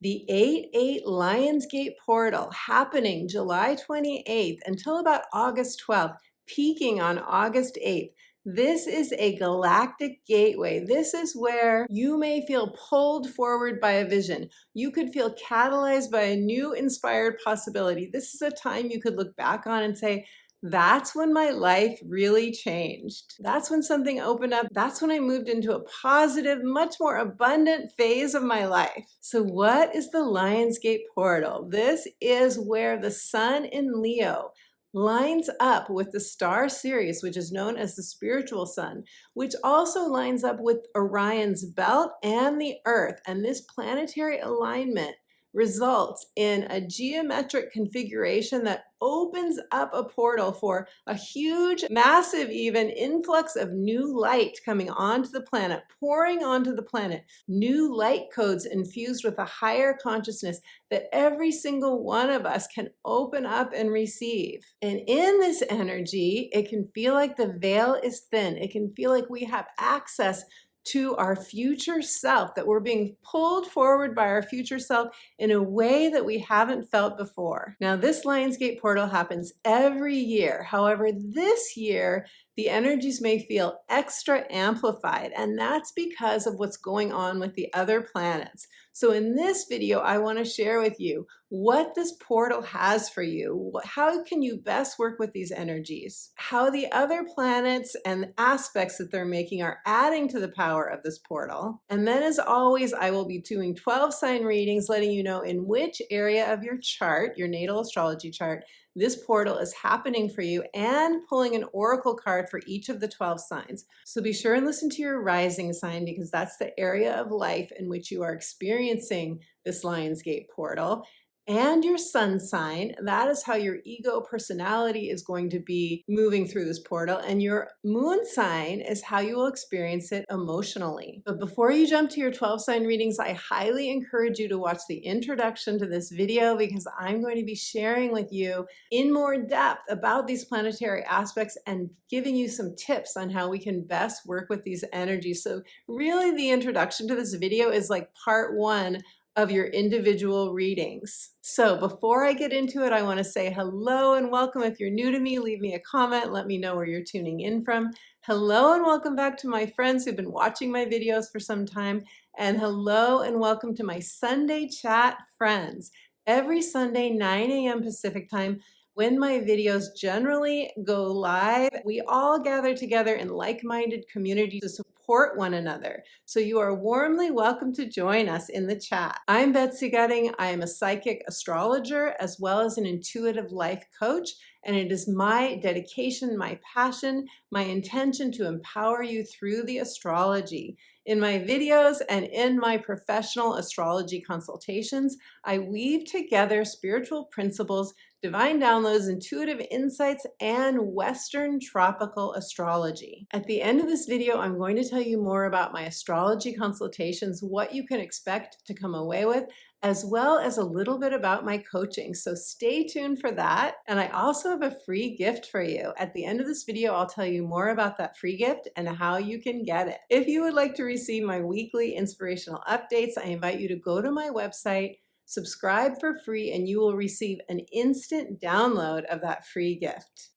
The 8-8 Lionsgate portal happening July 28th until about August 12th, peaking on August 8th. This is a galactic gateway. This is where you may feel pulled forward by a vision. You could feel catalyzed by a new inspired possibility. This is a time you could look back on and say, that's when my life really changed. That's when something opened up. That's when I moved into a positive, much more abundant phase of my life. So what is the Lionsgate portal? This is where the sun in Leo lines up with the star Sirius, which is known as the spiritual sun, which also lines up with Orion's belt and the Earth. And this planetary alignment results in a geometric configuration that opens up a portal for a huge, massive even influx of new light coming onto the planet, pouring onto the planet, new light codes infused with a higher consciousness that every single one of us can open up and receive. And in this energy, it can feel like the veil is thin. It can feel like we have access to our future self, that we're being pulled forward by our future self in a way that we haven't felt before. Now, this Lionsgate portal happens every year. However, this year, the energies may feel extra amplified, and that's because of what's going on with the other planets. So in this video, I want to share with you what this portal has for you. How can you best work with these energies? How the other planets and aspects that they're making are adding to the power of this portal. And then, as always, I will be doing 12 sign readings, letting you know in which area of your chart, your natal astrology chart, this portal is happening for you, and pulling an oracle card for each of the 12 signs. So be sure and listen to your rising sign, because that's the area of life in which you are experiencing this Lionsgate portal. And your sun sign, that is how your ego personality is going to be moving through this portal. And your moon sign is how you will experience it emotionally. But before you jump to your 12 sign readings, I highly encourage you to watch the introduction to this video, because I'm going to be sharing with you in more depth about these planetary aspects and giving you some tips on how we can best work with these energies. So really, the introduction to this video is like part one of your individual readings. So before I get into it, I want to say hello and welcome. If you're new to me, leave me a comment. Let me know where you're tuning in from. Hello and welcome back to my friends who've been watching my videos for some time. And hello and welcome to my Sunday chat friends. Every Sunday, 9 a.m. Pacific time, when my videos generally go live, we all gather together in like-minded community to support one another. So you are warmly welcome to join us in the chat. I'm Betsy Gutting. I am a psychic astrologer as well as an intuitive life coach, and it is my dedication, my passion, my intention to empower you through the astrology. In my videos and in my professional astrology consultations, I weave together spiritual principles, divine downloads, intuitive insights, and Western tropical astrology. At the end of this video, I'm going to tell you more about my astrology consultations, what you can expect to come away with, as well as a little bit about my coaching. So stay tuned for that. And I also have a free gift for you. At the end of this video, I'll tell you more about that free gift and how you can get it. If you would like to receive my weekly inspirational updates, I invite you to go to my website, subscribe for free, and you will receive an instant download of that free gift.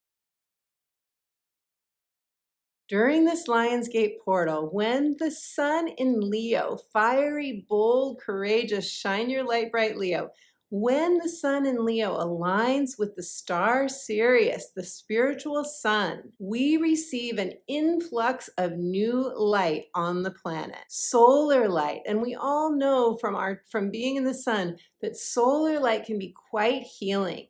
During this Lionsgate portal, when the sun in Leo, fiery, bold, courageous, shine your light bright Leo, when the sun in Leo aligns with the star Sirius, the spiritual sun, we receive an influx of new light on the planet, solar light. And we all know from being in the sun that solar light can be quite healing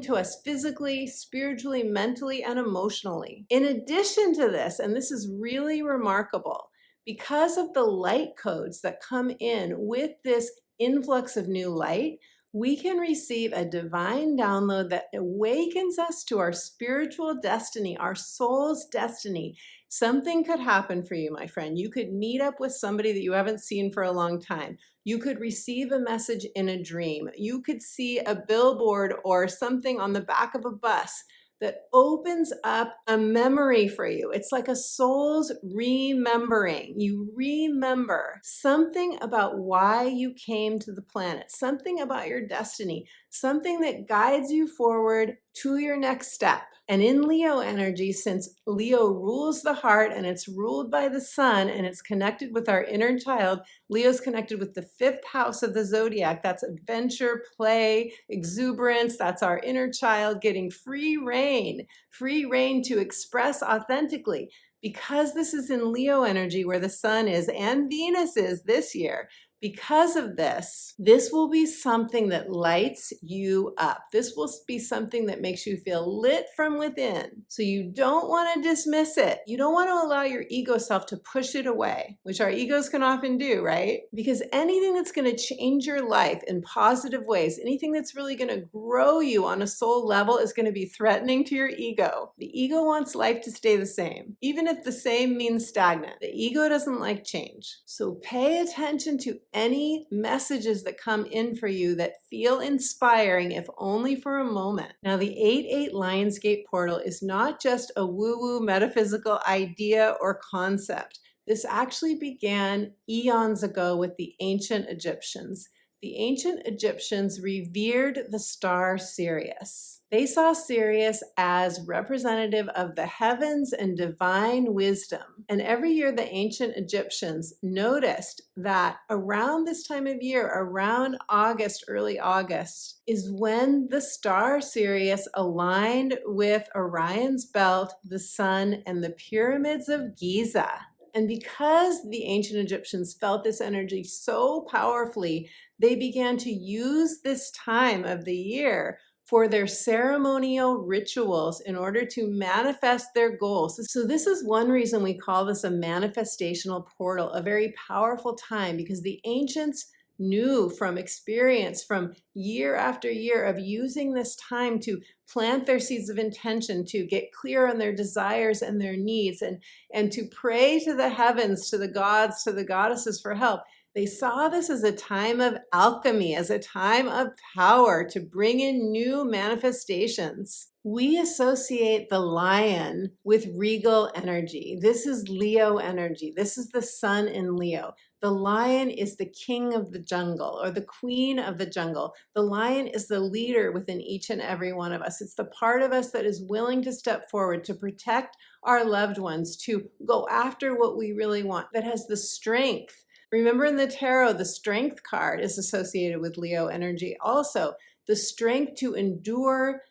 to us physically, spiritually, mentally, and emotionally. In addition to this, and this is really remarkable, because of the light codes that come in with this influx of new light, we can receive a divine download that awakens us to our spiritual destiny, our soul's destiny. Something could happen for you, my friend. You could meet up with somebody that you haven't seen for a long time. You could receive a message in a dream. You could see a billboard or something on the back of a bus that opens up a memory for you. It's like a soul's remembering. You remember something about why you came to the planet, something about your destiny, something that guides you forward to your next step. And in Leo energy, since Leo rules the heart and it's ruled by the sun and it's connected with our inner child, Leo's connected with the 5th house of the zodiac. That's adventure, play, exuberance. That's our inner child getting free reign to express authentically. Because this is in Leo energy where the sun is and Venus is this year, because of this, this will be something that lights you up. This will be something that makes you feel lit from within. So you don't want to dismiss it. You don't want to allow your ego self to push it away, which our egos can often do, right? Because anything that's going to change your life in positive ways, anything that's really going to grow you on a soul level is going to be threatening to your ego. The ego wants life to stay the same, even if the same means stagnant. The ego doesn't like change. So pay attention to any messages that come in for you that feel inspiring, if only for a moment. Now, the 8-8 Lionsgate portal is not just a woo-woo metaphysical idea or concept. This actually began eons ago with the ancient Egyptians. The ancient Egyptians revered the star Sirius. They saw Sirius as representative of the heavens and divine wisdom. And every year the ancient Egyptians noticed that around this time of year, around August, early August, is when the star Sirius aligned with Orion's belt, the sun, and the pyramids of Giza. And because the ancient Egyptians felt this energy so powerfully, they began to use this time of the year for their ceremonial rituals in order to manifest their goals. So this is one reason we call this a manifestational portal, a very powerful time, because the ancients knew from experience, from year after year of using this time to plant their seeds of intention, to get clear on their desires and their needs, and to pray to the heavens, to the gods, to the goddesses for help. They saw this as a time of alchemy, as a time of power to bring in new manifestations. We associate the lion with regal energy. This is Leo energy. This is the sun in Leo. The lion is the king of the jungle or the queen of the jungle. The lion is the leader within each and every one of us. It's the part of us that is willing to step forward, to protect our loved ones, to go after what we really want, that has the strength. Remember in the tarot, the strength card is associated with Leo energy. Also, the strength to endure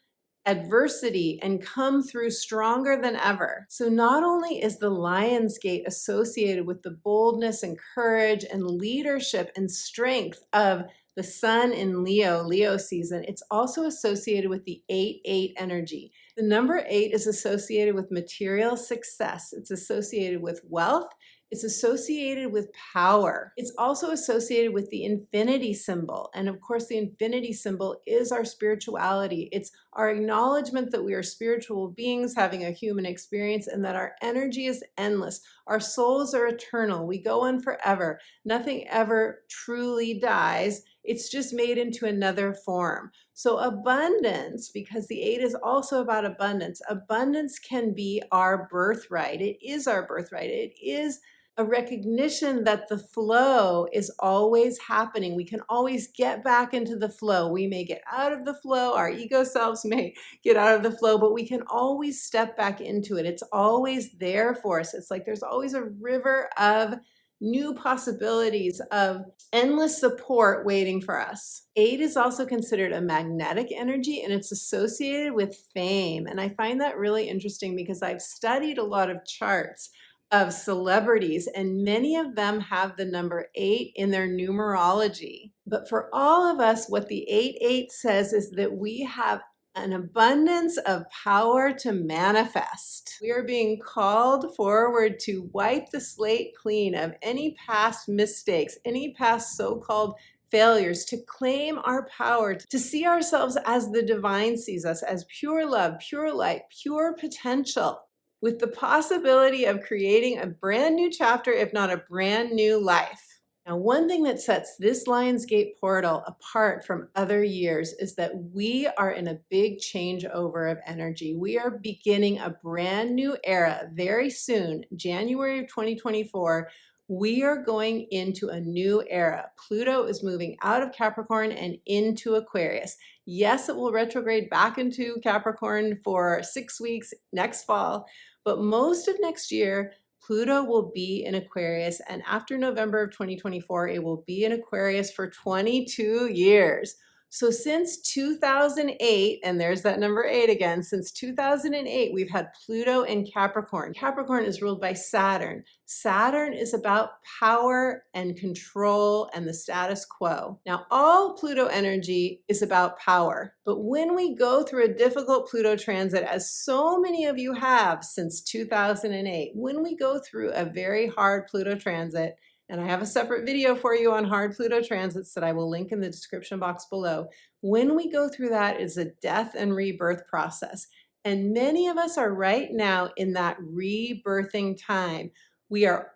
adversity and come through stronger than ever. So not only is the Lion's Gate associated with the boldness and courage and leadership and strength of the sun in Leo season, it's also associated with the 8-8 energy. The number 8 is associated with material success. It's associated with wealth. It's associated with power. It's also associated with the infinity symbol. And of course, the infinity symbol is our spirituality. It's our acknowledgement that we are spiritual beings having a human experience and that our energy is endless. Our souls are eternal. We go on forever. Nothing ever truly dies. It's just made into another form. So abundance, because the 8 is also about abundance. Abundance can be our birthright. It is our birthright. It is a recognition that the flow is always happening. We can always get back into the flow. We may get out of the flow. Our ego selves may get out of the flow, but we can always step back into it. It's always there for us. It's like there's always a river of new possibilities, of endless support waiting for us. 8 is also considered a magnetic energy, and it's associated with fame. And I find that really interesting because I've studied a lot of charts of celebrities, and many of them have the number 8 in their numerology. But for all of us, what the 8-8 says is that we have an abundance of power to manifest. We are being called forward to wipe the slate clean of any past mistakes, any past so-called failures, to claim our power, to see ourselves as the divine sees us, as pure love, pure light, pure potential, with the possibility of creating a brand new chapter, if not a brand new life. Now, one thing that sets this Lionsgate portal apart from other years is that we are in a big changeover of energy. We are beginning a brand new era very soon, January of 2024. We are going into a new era. Pluto is moving out of Capricorn and into Aquarius. Yes, it will retrograde back into Capricorn for 6 weeks next fall, but most of next year, Pluto will be in Aquarius, and after November of 2024, it will be in Aquarius for 22 years. So since 2008, and there's that number 8 again, since 2008, we've had Pluto in Capricorn. Capricorn is ruled by Saturn. Saturn is about power and control and the status quo. Now, all Pluto energy is about power, but when we go through a difficult Pluto transit, as so many of you have since 2008, when we go through a very hard Pluto transit, and I have a separate video for you on hard Pluto transits that I will link in the description box below. When we go through that, it's a death and rebirth process. And many of us are right now in that rebirthing time. We are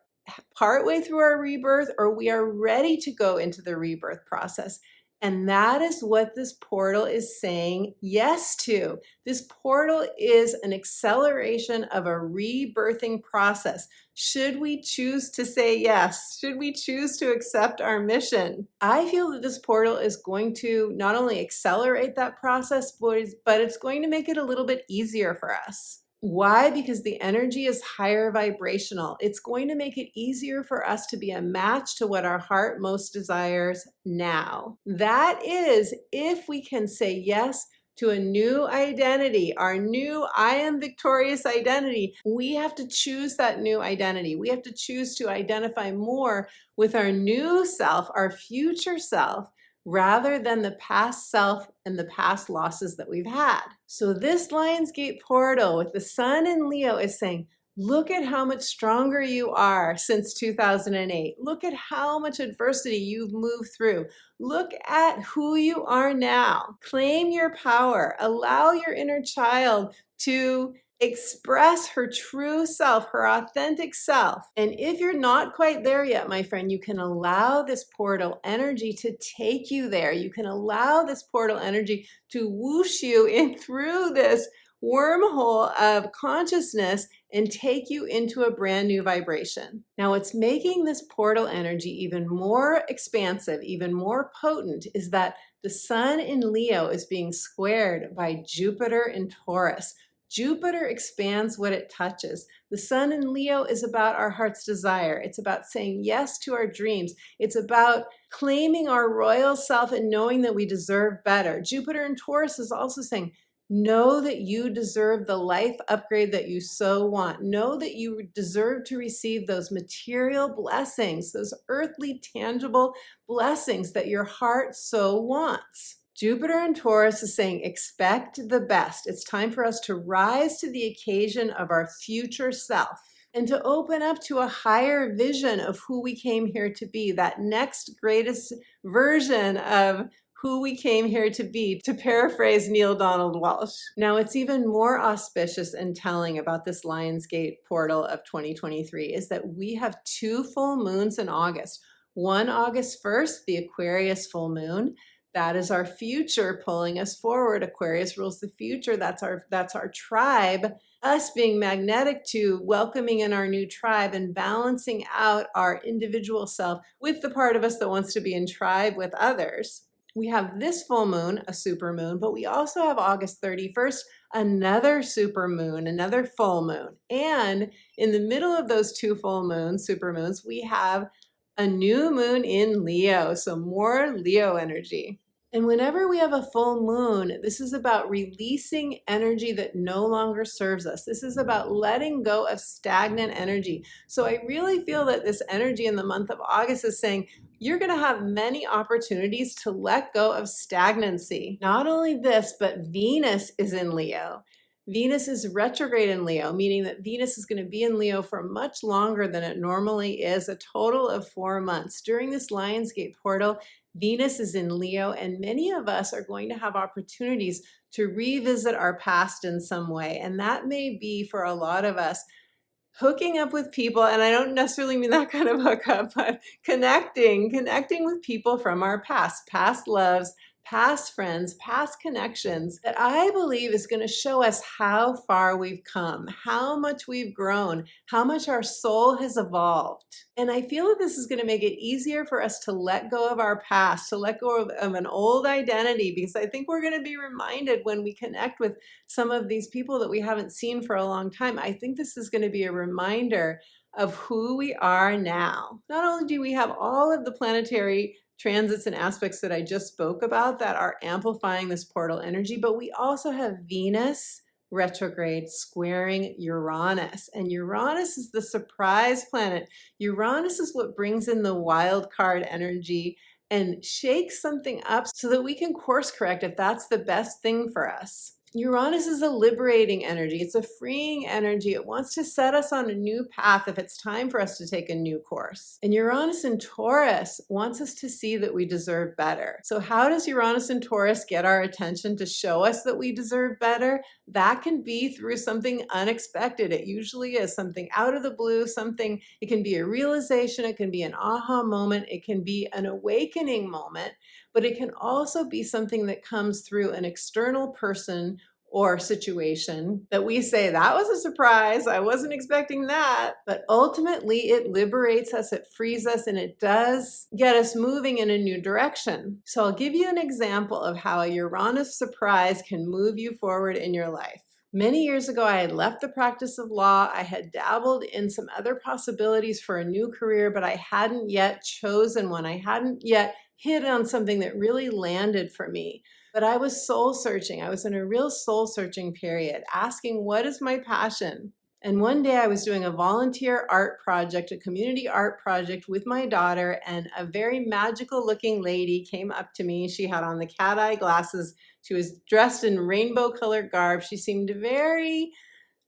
partway through our rebirth, or we are ready to go into the rebirth process. And that is what this portal is saying yes to. This portal is an acceleration of a rebirthing process. Should we choose to say yes? Should we choose to accept our mission? I feel that this portal is going to not only accelerate that process, but it's going to make it a little bit easier for us. Why? Because the energy is higher vibrational. It's going to make it easier for us to be a match to what our heart most desires now. That is, if we can say yes to a new identity, our new I am victorious identity. We have to choose that new identity. We have to choose to identify more with our new self, our future self, rather than the past self and the past losses that we've had. So this Lionsgate portal with the sun in Leo is saying, look at how much stronger you are since 2008. Look at how much adversity you've moved through. Look at who you are now. Claim your power. Allow your inner child to express her true self, her authentic self. And if you're not quite there yet, my friend, you can allow this portal energy to take you there. You can allow this portal energy to whoosh you in through this wormhole of consciousness and take you into a brand new vibration. Now, what's making this portal energy even more expansive, even more potent, is that the sun in Leo is being squared by Jupiter in Taurus. Jupiter expands what it touches. The sun in Leo is about our heart's desire. It's about saying yes to our dreams. It's about claiming our royal self and knowing that we deserve better. Jupiter in Taurus is also saying, know that you deserve the life upgrade that you so want. Know that you deserve to receive those material blessings, those earthly, tangible blessings that your heart so wants. Jupiter in Taurus is saying, expect the best. It's time for us to rise to the occasion of our future self and to open up to a higher vision of who we came here to be, that next greatest version of who we came here to be, to paraphrase Neil Donald Walsh. Now, it's even more auspicious and telling about this Lionsgate portal of 2023 is that we have 2 full moons in August. One August 1st, the Aquarius full moon. That is our future pulling us forward. Aquarius rules the future. That's our tribe. Us being magnetic to welcoming in our new tribe and balancing out our individual self with the part of us that wants to be in tribe with others. We have this full moon, a super moon, but we also have August 31st, another super moon, another full moon. And in the middle of those 2 full moons, super moons, we have a new moon in Leo, so more Leo energy. And whenever we have a full moon, this is about releasing energy that no longer serves us. This is about letting go of stagnant energy. So I really feel that this energy in the month of August is saying, you're going to have many opportunities to let go of stagnancy. Not only this, but Venus is in Leo. Venus is retrograde in Leo, meaning that Venus is going to be in Leo for much longer than it normally is, a total of 4 months. During this Lionsgate portal, Venus is in Leo, and many of us are going to have opportunities to revisit our past in some way. And that may be, for a lot of us, hooking up with people, and I don't necessarily mean that kind of hookup, but connecting with people from our past loves, past friends, past connections that I believe is going to show us how far we've come, how much we've grown, how much our soul has evolved. And I feel that this is going to make it easier for us to let go of our past, to let go of an old identity, because I think we're going to be reminded when we connect with some of these people that we haven't seen for a long time. I think this is going to be a reminder of who we are now. Not only do we have all of the planetary transits and aspects that I just spoke about that are amplifying this portal energy, but we also have Venus retrograde squaring Uranus. And Uranus is the surprise planet. Uranus is what brings in the wild card energy and shakes something up so that we can course correct if that's the best thing for us. Uranus is a liberating energy. It's a freeing energy. It wants to set us on a new path if it's time for us to take a new course. And Uranus in Taurus wants us to see that we deserve better. So how does Uranus in Taurus get our attention to show us that we deserve better? That can be through something unexpected. It usually is something out of the blue, something, it can be a realization, it can be an aha moment, it can be an awakening moment, but it can also be something that comes through an external person or situation that we say, that was a surprise, I wasn't expecting that. But ultimately it liberates us, it frees us, and it does get us moving in a new direction. So I'll give you an example of how a Uranus surprise can move you forward in your life. Many years ago, I had left the practice of law. I had dabbled in some other possibilities for a new career, but I hadn't yet chosen one. I hadn't yet hit on something that really landed for me. But I was soul searching. I was in a real soul searching period, asking, what is my passion? And one day I was doing a volunteer art project, a community art project with my daughter, and a very magical looking lady came up to me. She had on the cat eye glasses. She was dressed in rainbow colored garb. She seemed very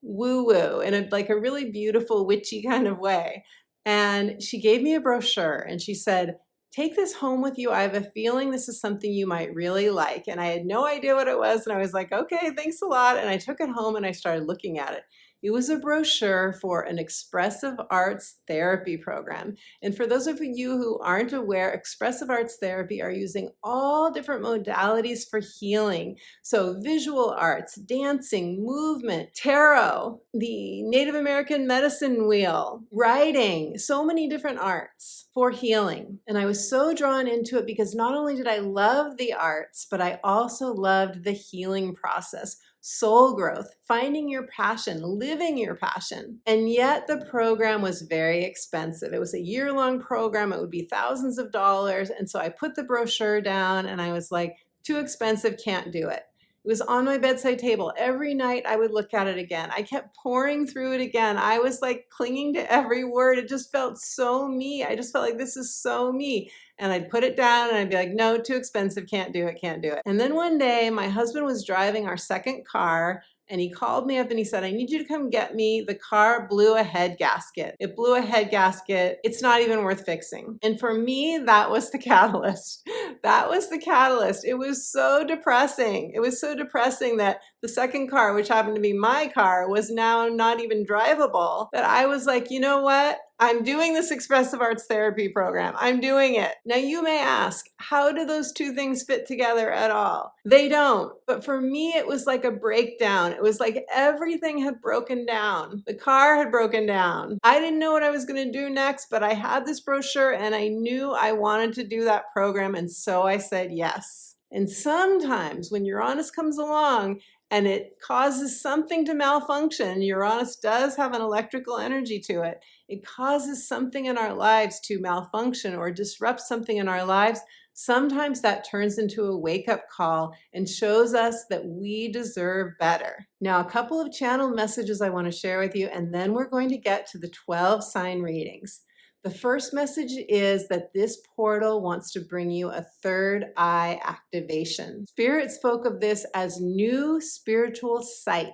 woo-woo in a really beautiful witchy kind of way. And she gave me a brochure and she said, take this home with you. I have a feeling this is something you might really like. And I had no idea what it was. And I was like, okay, thanks a lot. And I took it home and I started looking at it. It was a brochure for an expressive arts therapy program. And for those of you who aren't aware, expressive arts therapy are using all different modalities for healing. So visual arts, dancing, movement, tarot, the Native American medicine wheel, writing, so many different arts for healing. And I was so drawn into it because not only did I love the arts, but I also loved the healing process. Soul growth, finding your passion, living your passion. And yet the program was very expensive. It was a year-long program. It would be thousands of dollars. And so I put the brochure down and I was like, too expensive, can't do it. It was on my bedside table. Every night I would look at it again. I kept pouring through it again. I was like clinging to every word. It just felt so me. I just felt like this is so me. And I'd put it down and I'd be like, no, too expensive, can't do it, can't do it. And then one day my husband was driving our second car and he called me up and he said, I need you to come get me. The car blew a head gasket. It blew a head gasket. It's not even worth fixing. And for me, that was the catalyst. That was the catalyst. It was so depressing. It was so depressing that the second car, which happened to be my car, was now not even drivable, that I was like, you know what? I'm doing this expressive arts therapy program. I'm doing it. Now you may ask, how do those two things fit together at all? They don't. But for me, it was like a breakdown. It was like everything had broken down. The car had broken down. I didn't know what I was going to do next, but I had this brochure and I knew I wanted to do that program. And so I said yes. And sometimes when Uranus comes along and it causes something to malfunction, Uranus does have an electrical energy to it. It causes something in our lives to malfunction or disrupt something in our lives. Sometimes that turns into a wake-up call and shows us that we deserve better. Now, a couple of channeled messages I want to share with you, and then we're going to get to the 12 sign readings. The first message is that this portal wants to bring you a third eye activation. Spirit spoke of this as new spiritual sight.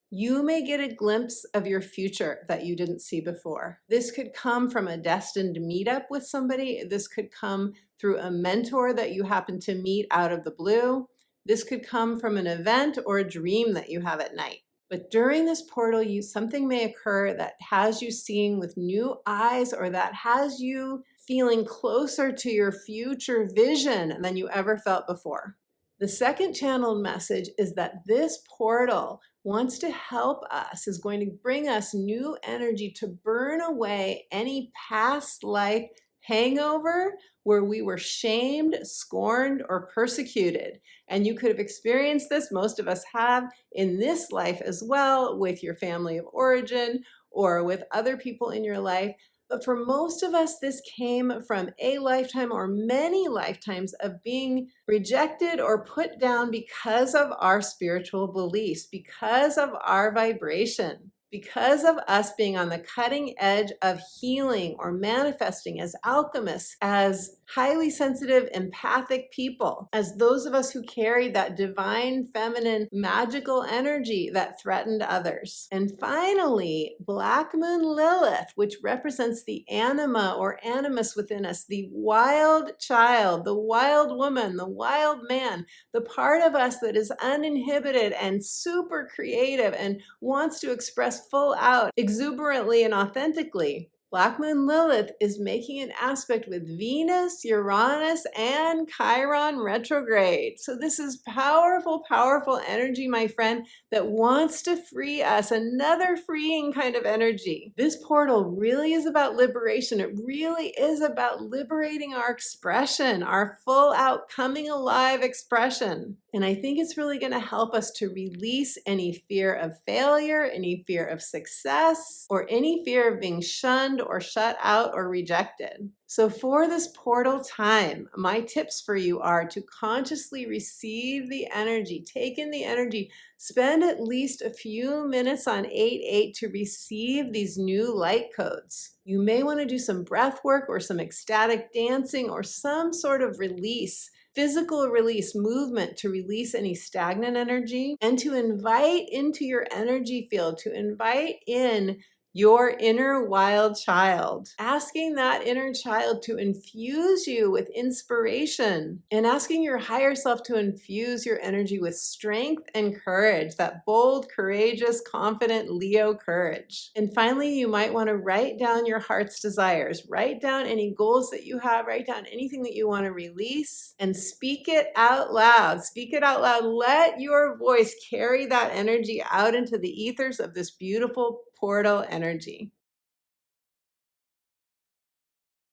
You may get a glimpse of your future that you didn't see before. This could come from a destined meetup with somebody. This could come through a mentor that you happen to meet out of the blue. This could come from an event or a dream that you have at night. But during this portal, something may occur that has you seeing with new eyes, or that has you feeling closer to your future vision than you ever felt before. The second channeled message is that this portal wants to help us, is going to bring us new energy to burn away any past life hangover where we were shamed, scorned, or persecuted. And you could have experienced this, most of us have, in this life as well, with your family of origin or with other people in your life. But for most of us, this came from a lifetime or many lifetimes of being rejected or put down because of our spiritual beliefs, because of our vibration, because of us being on the cutting edge of healing or manifesting as alchemists, as highly sensitive, empathic people, as those of us who carried that divine, feminine, magical energy that threatened others. And finally, Black Moon Lilith, which represents the anima or animus within us, the wild child, the wild woman, the wild man, the part of us that is uninhibited and super creative and wants to express full out, exuberantly and authentically. Black Moon Lilith is making an aspect with Venus, Uranus, and Chiron retrograde. So this is powerful, powerful energy, my friend, that wants to free us, another freeing kind of energy. This portal really is about liberation. It really is about liberating our expression, our full out coming alive expression. And I think it's really going to help us to release any fear of failure, any fear of success, or any fear of being shunned or shut out or rejected. So for this portal time, my tips for you are to consciously receive the energy, take in the energy, spend at least a few minutes on 8-8 to receive these new light codes. You may want to do some breath work or some ecstatic dancing or some sort of release, physical release, movement to release any stagnant energy, and to invite into your energy field, to invite in your inner wild child, asking that inner child to infuse you with inspiration, and asking your higher self to infuse your energy with strength and courage, that bold, courageous, confident Leo courage. And finally, you might want to write down your heart's desires, write down any goals that you have, write down anything that you want to release, and speak it out loud. Speak it out loud. Let your voice carry that energy out into the ethers of this beautiful portal energy.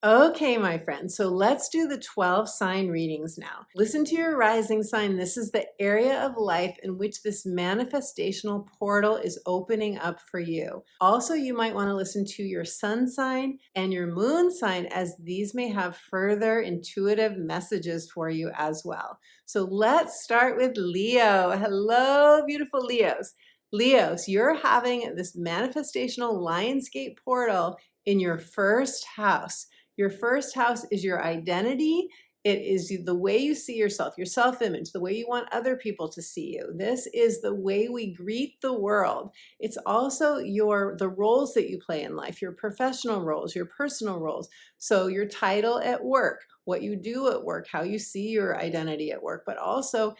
Okay, my friends, so let's do the 12 sign readings now. Listen to your rising sign. This is the area of life in which this manifestational portal is opening up for you. Also, you might want to listen to your sun sign and your moon sign, as these may have further intuitive messages for you as well. So let's start with Leo. Hello, beautiful Leos. Leos, you're having this manifestational Lionsgate portal in your first house. Your first house is your identity. It is the way you see yourself, your self-image, the way you want other people to see you. This is the way we greet the world. It's also the roles that you play in life, your professional roles, your personal roles. So your title at work, what you do at work, how you see your identity at work, but also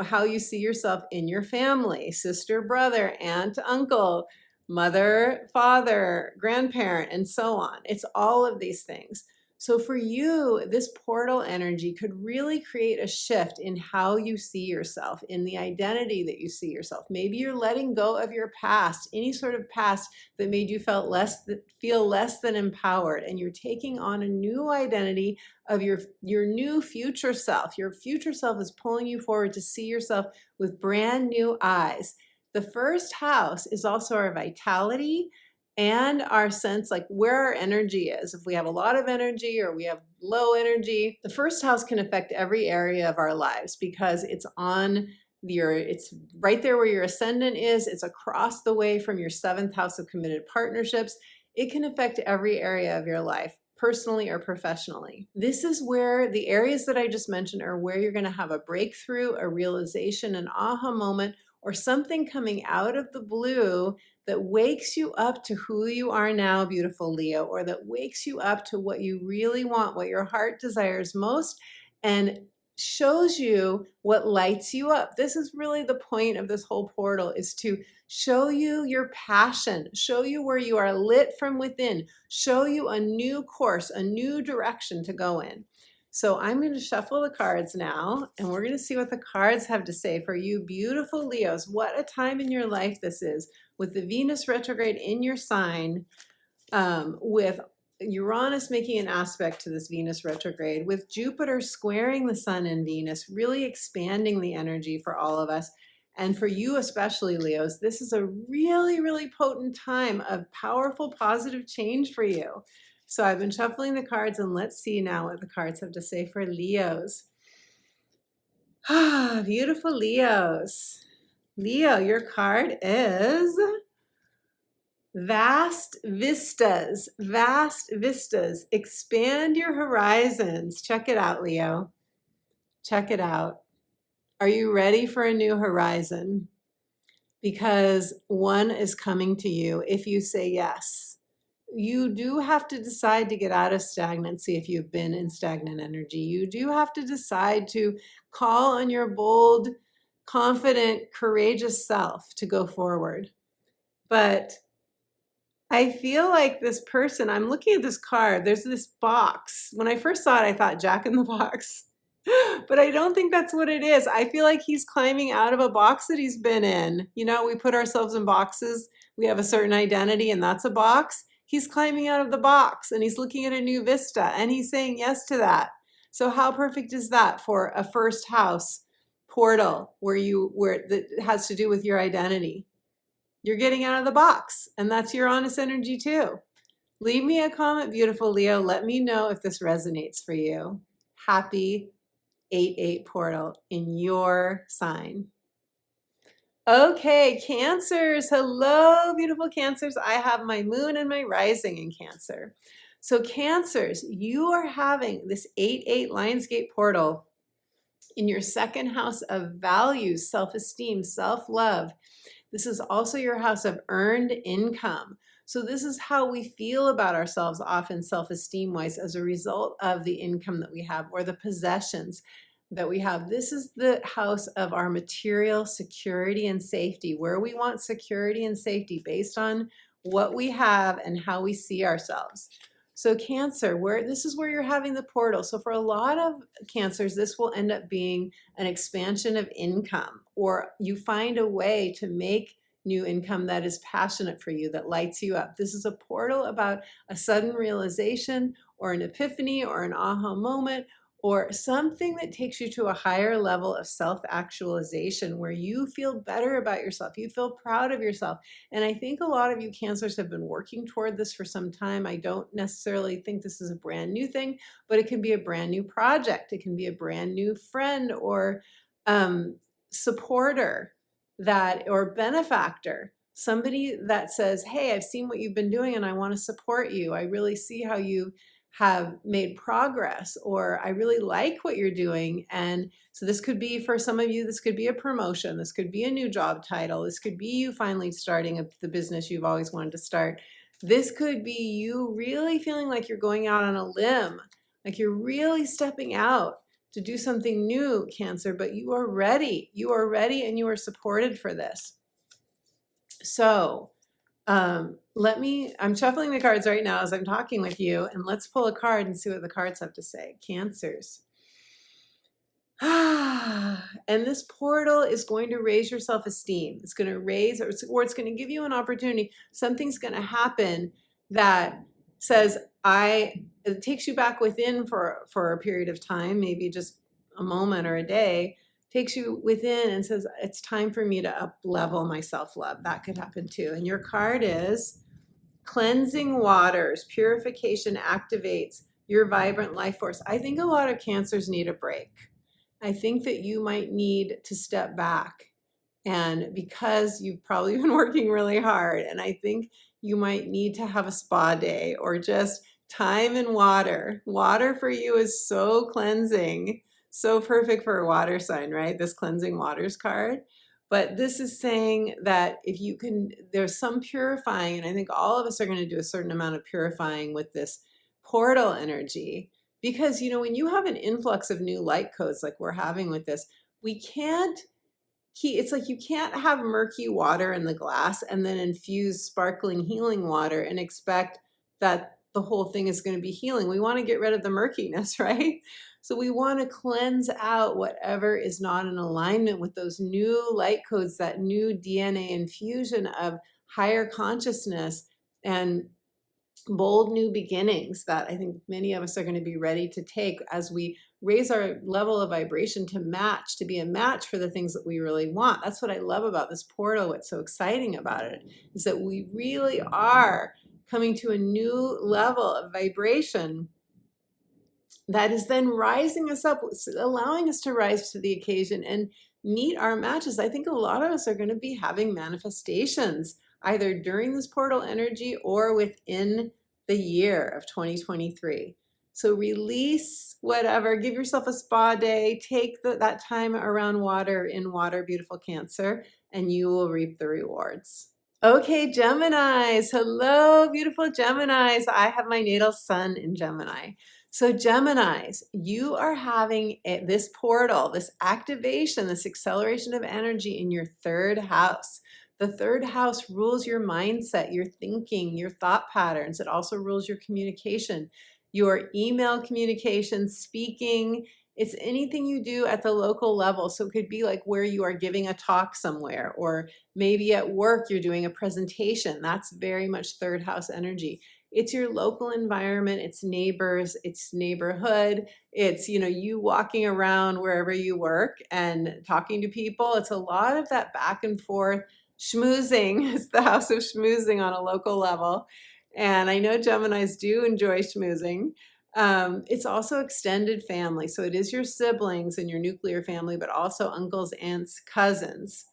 how you see yourself in your family, sister, brother, aunt, uncle, mother, father, grandparent, and so on. It's all of these things. So for you, this portal energy could really create a shift in how you see yourself, in the identity that you see yourself. Maybe you're letting go of your past, any sort of past that made you feel less than empowered, and you're taking on a new identity of your new future self. Your future self is pulling you forward to see yourself with brand new eyes. The first house is also our vitality and our sense, like where our energy is. If we have a lot of energy or we have low energy, the first house can affect every area of our lives because it's right there where your ascendant is. It's across the way from your 7th house of committed partnerships. It can affect every area of your life, personally or professionally. This is where the areas that I just mentioned are where you're going to have a breakthrough, a realization, an aha moment, or something coming out of the blue that wakes you up to who you are now, beautiful Leo, or that wakes you up to what you really want, what your heart desires most, and shows you what lights you up. This is really the point of this whole portal, is to show you your passion, show you where you are lit from within, show you a new course, a new direction to go in. So I'm going to shuffle the cards now, and we're going to see what the cards have to say for you beautiful Leos. What a time in your life this is, with the Venus retrograde in your sign, with Uranus making an aspect to this Venus retrograde, with Jupiter squaring the sun and Venus, really expanding the energy for all of us. And for you especially, Leos, this is a really, really potent time of powerful, positive change for you. So I've been shuffling the cards, and let's see now what the cards have to say for Leos. Ah, beautiful Leos. Leo, your card is Vast Vistas. Vast Vistas. Expand your horizons. Check it out, Leo. Check it out. Are you ready for a new horizon? Because one is coming to you if you say yes. You do have to decide to get out of stagnancy if you've been in stagnant energy. You do have to decide to call on your bold, confident, courageous self to go forward. But I feel like this person, I'm looking at this card, there's this box. When I first saw it, I thought Jack in the Box. But I don't think that's what it is. I feel like he's climbing out of a box that he's been in. You know, we put ourselves in boxes. We have a certain identity, and that's a box. He's climbing out of the box, and he's looking at a new vista, and he's saying yes to that. So how perfect is that for a first house portal where that has to do with your identity? You're getting out of the box, and that's your honest energy too. Leave me a comment, beautiful Leo. Let me know if this resonates for you. Happy 8/8 portal in your sign. Okay, Cancers. Hello, beautiful Cancers. I have my moon and my rising in Cancer. So Cancers, you are having this 8/8 Lionsgate portal in your second house of values, self-esteem, self-love. This is also your house of earned income. So this is how we feel about ourselves often self-esteem wise as a result of the income that we have or the possessions that we have. This is the house of our material security and safety, where we want security and safety based on what we have and how we see ourselves. So Cancer, this is where you're having the portal. So for a lot of Cancers, this will end up being an expansion of income, or you find a way to make new income that is passionate for you, that lights you up. This is a portal about a sudden realization or an epiphany or an aha moment, or something that takes you to a higher level of self-actualization where you feel better about yourself, you feel proud of yourself. And I think a lot of you Cancers have been working toward this for some time. I don't necessarily think this is a brand new thing, but it can be a brand new project. It can be a brand new friend or supporter or benefactor. Somebody that says, hey, I've seen what you've been doing and I want to support you. I really see how you have made progress, or I really like what you're doing. And so this could be, for some of you, this could be a promotion. This could be a new job title. This could be you finally starting the business you've always wanted to start. This could be you really feeling like you're going out on a limb, like you're really stepping out to do something new, Cancer, but you are ready. You are ready and you are supported for this. So I'm shuffling the cards right now as I'm talking with you, and let's pull a card and see what the cards have to say. Cancers. And this portal is going to raise your self-esteem. It's going to raise, or it's going to give you an opportunity. Something's going to happen that says, it takes you back within for a period of time, maybe just a moment or a day, takes you within and says, it's time for me to up level my self-love. That could happen too. And your card is Cleansing Waters. Purification activates your vibrant life force. I think a lot of Cancers need a break. I think that you might need to step back, and because you've probably been working really hard, and I think you might need to have a spa day or just time in water. Water for you is so cleansing, so perfect for a water sign, right? This Cleansing Waters card. But this is saying that if you can, there's some purifying, and I think all of us are going to do a certain amount of purifying with this portal energy Because, you know, when you have an influx of new light codes like we're having with this, we can't it's like you can't have murky water in the glass and then infuse sparkling healing water and expect that the whole thing is going to be healing. We want to get rid of the murkiness, right? So we want to cleanse out whatever is not in alignment with those new light codes, that new DNA infusion of higher consciousness and bold new beginnings that I think many of us are going to be ready to take as we raise our level of vibration to match, to be a match for the things that we really want. That's what I love about this portal. What's so exciting about it is that we really are coming to a new level of vibration that is then rising us up, allowing us to rise to the occasion and meet our matches. I think a lot of us are going to be having manifestations either during this portal energy or within the year of 2023. So release whatever, give yourself a spa day, take that time around water in water, beautiful Cancer, and you will reap the rewards. Okay, Geminis. Hello, beautiful Geminis. I have my natal sun in Gemini. So Geminis, you are having this portal, this activation, this acceleration of energy in your third house. The third house rules your mindset, your thinking, your thought patterns. It also rules your communication, your email communication, speaking. It's anything you do at the local level. So it could be like where you are giving a talk somewhere, or maybe at work you're doing a presentation. That's very much third house energy. It's your local environment, it's neighbors, it's neighborhood, it's, you know, you walking around wherever you work and talking to people. It's a lot of that back and forth schmoozing. It's the house of schmoozing on a local level. And I know Geminis do enjoy schmoozing. It's also extended family. So it is your siblings and your nuclear family, but also uncles, aunts, cousins.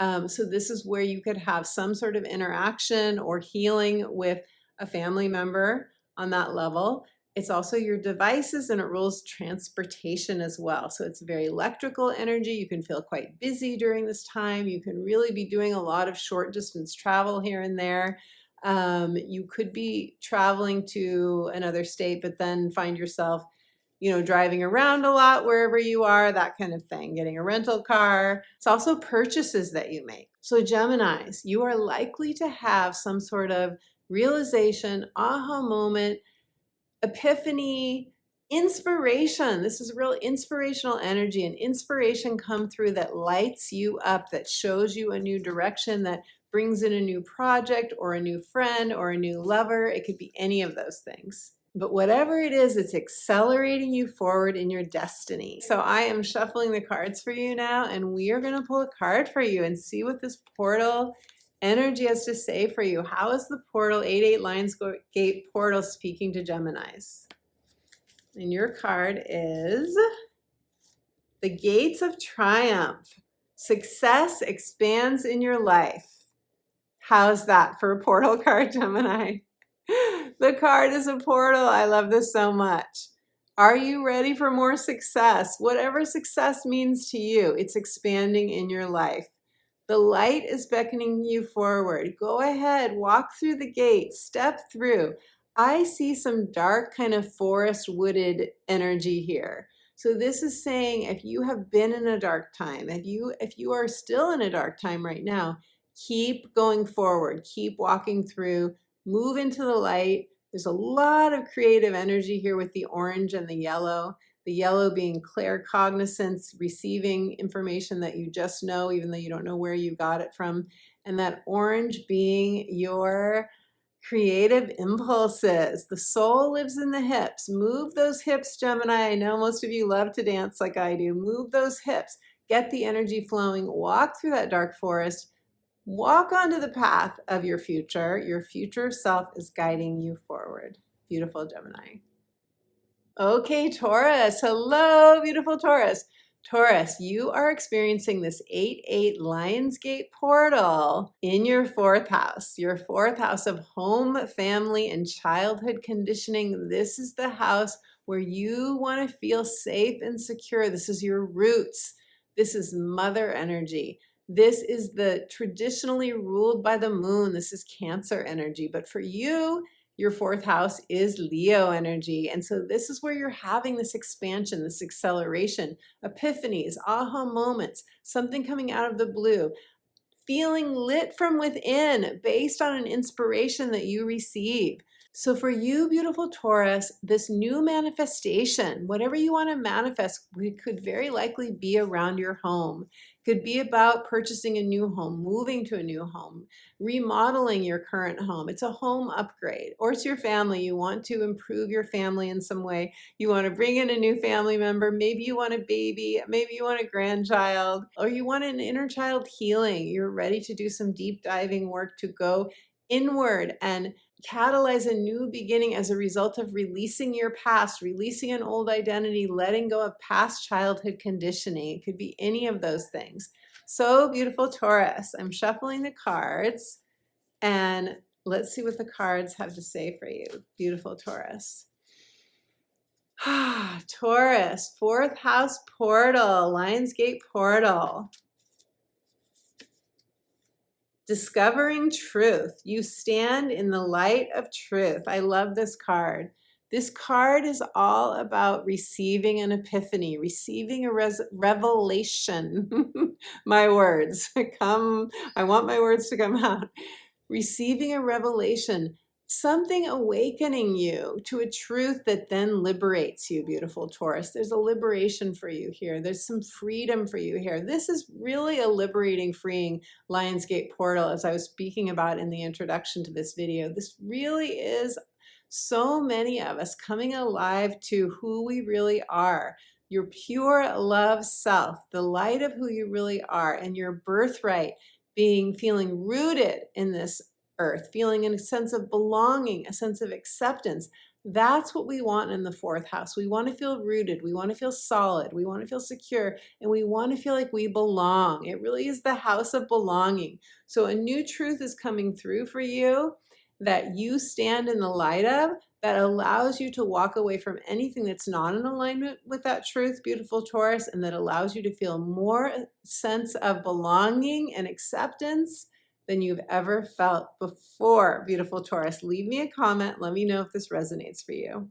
So this is where you could have some sort of interaction or healing with a family member on that level. It's also your devices, and it rules transportation as well. So it's very electrical energy. You can feel quite busy during this time. You can really be doing a lot of short distance travel here and there. You could be traveling to another state, but then find yourself, you know, driving around a lot wherever you are, that kind of thing, getting a rental car. It's also purchases that you make. So Geminis, you are likely to have some sort of realization, aha moment, epiphany, inspiration. This is real inspirational energy, and inspiration come through that lights you up, that shows you a new direction, that brings in a new project or a new friend or a new lover. It could be any of those things. But whatever it is, it's accelerating you forward in your destiny. So I am shuffling the cards for you now, and we are going to pull a card for you and see what this portal energy has to say for you. How is the portal, 8-8 Lionsgate portal, speaking to Geminis? And your card is the Gates of Triumph. Success expands in your life. How's that for a portal card, Gemini? The card is a portal. I love this so much. Are you ready for more success? Whatever success means to you, it's expanding in your life. The light is beckoning you forward. Go ahead, walk through the gate, step through. I see some dark kind of forest wooded energy here. So this is saying if you have been in a dark time, if you are still in a dark time right now, keep going forward, keep walking through, move into the light. There's a lot of creative energy here with the orange and the yellow being claircognizance, receiving information that you just know, even though you don't know where you got it from, and that orange being your creative impulses. The soul lives in the hips. Move those hips, Gemini. I know most of you love to dance like I do. Move those hips. Get the energy flowing. Walk through that dark forest. Walk onto the path of your future. Your future self is guiding you forward. Beautiful Gemini. Okay, Taurus. Hello, beautiful Taurus. Taurus, you are experiencing this 8-8 Lionsgate portal in your fourth house of home, family, and childhood conditioning. This is the house where you want to feel safe and secure. This is your roots. This is mother energy. This is the traditionally ruled by the moon. This is Cancer energy. But for you, your fourth house is Leo energy. And so this is where you're having this expansion, this acceleration, epiphanies, aha moments, something coming out of the blue, feeling lit from within based on an inspiration that you receive. So for you, beautiful Taurus, this new manifestation, whatever you want to manifest, it could very likely be around your home. It could be about purchasing a new home, moving to a new home, remodeling your current home. It's a home upgrade, or it's your family. You want to improve your family in some way. You want to bring in a new family member. Maybe you want a baby. Maybe you want a grandchild, or you want an inner child healing. You're ready to do some deep diving work to go inward and catalyze a new beginning as a result of releasing your past, releasing an old identity, letting go of past childhood conditioning. It could be any of those things. So beautiful Taurus, I'm shuffling the cards and let's see what the cards have to say for you, beautiful Taurus. Taurus, fourth house portal, Lionsgate portal. Discovering truth. You stand in the light of truth. I love this card. This card is all about receiving an epiphany, receiving a revelation. My words come. I want my words to come out. Receiving a revelation, something awakening you to a truth that then liberates you, beautiful Taurus. There's a liberation for you here. There's some freedom for you here. This is really a liberating, freeing Lionsgate portal, as I was speaking about in the introduction to this video. This really is so many of us coming alive to who we really are. Your pure love self, the light of who you really are, and your birthright feeling rooted in this earth, feeling a sense of belonging, a sense of acceptance. That's what we want in the fourth house. We want to feel rooted. We want to feel solid. We want to feel secure. And we want to feel like we belong. It really is the house of belonging. So a new truth is coming through for you that you stand in the light of, that allows you to walk away from anything that's not in alignment with that truth, beautiful Taurus, and that allows you to feel more sense of belonging and acceptance than you've ever felt before, beautiful Taurus. Leave me a comment. Let me know if this resonates for you.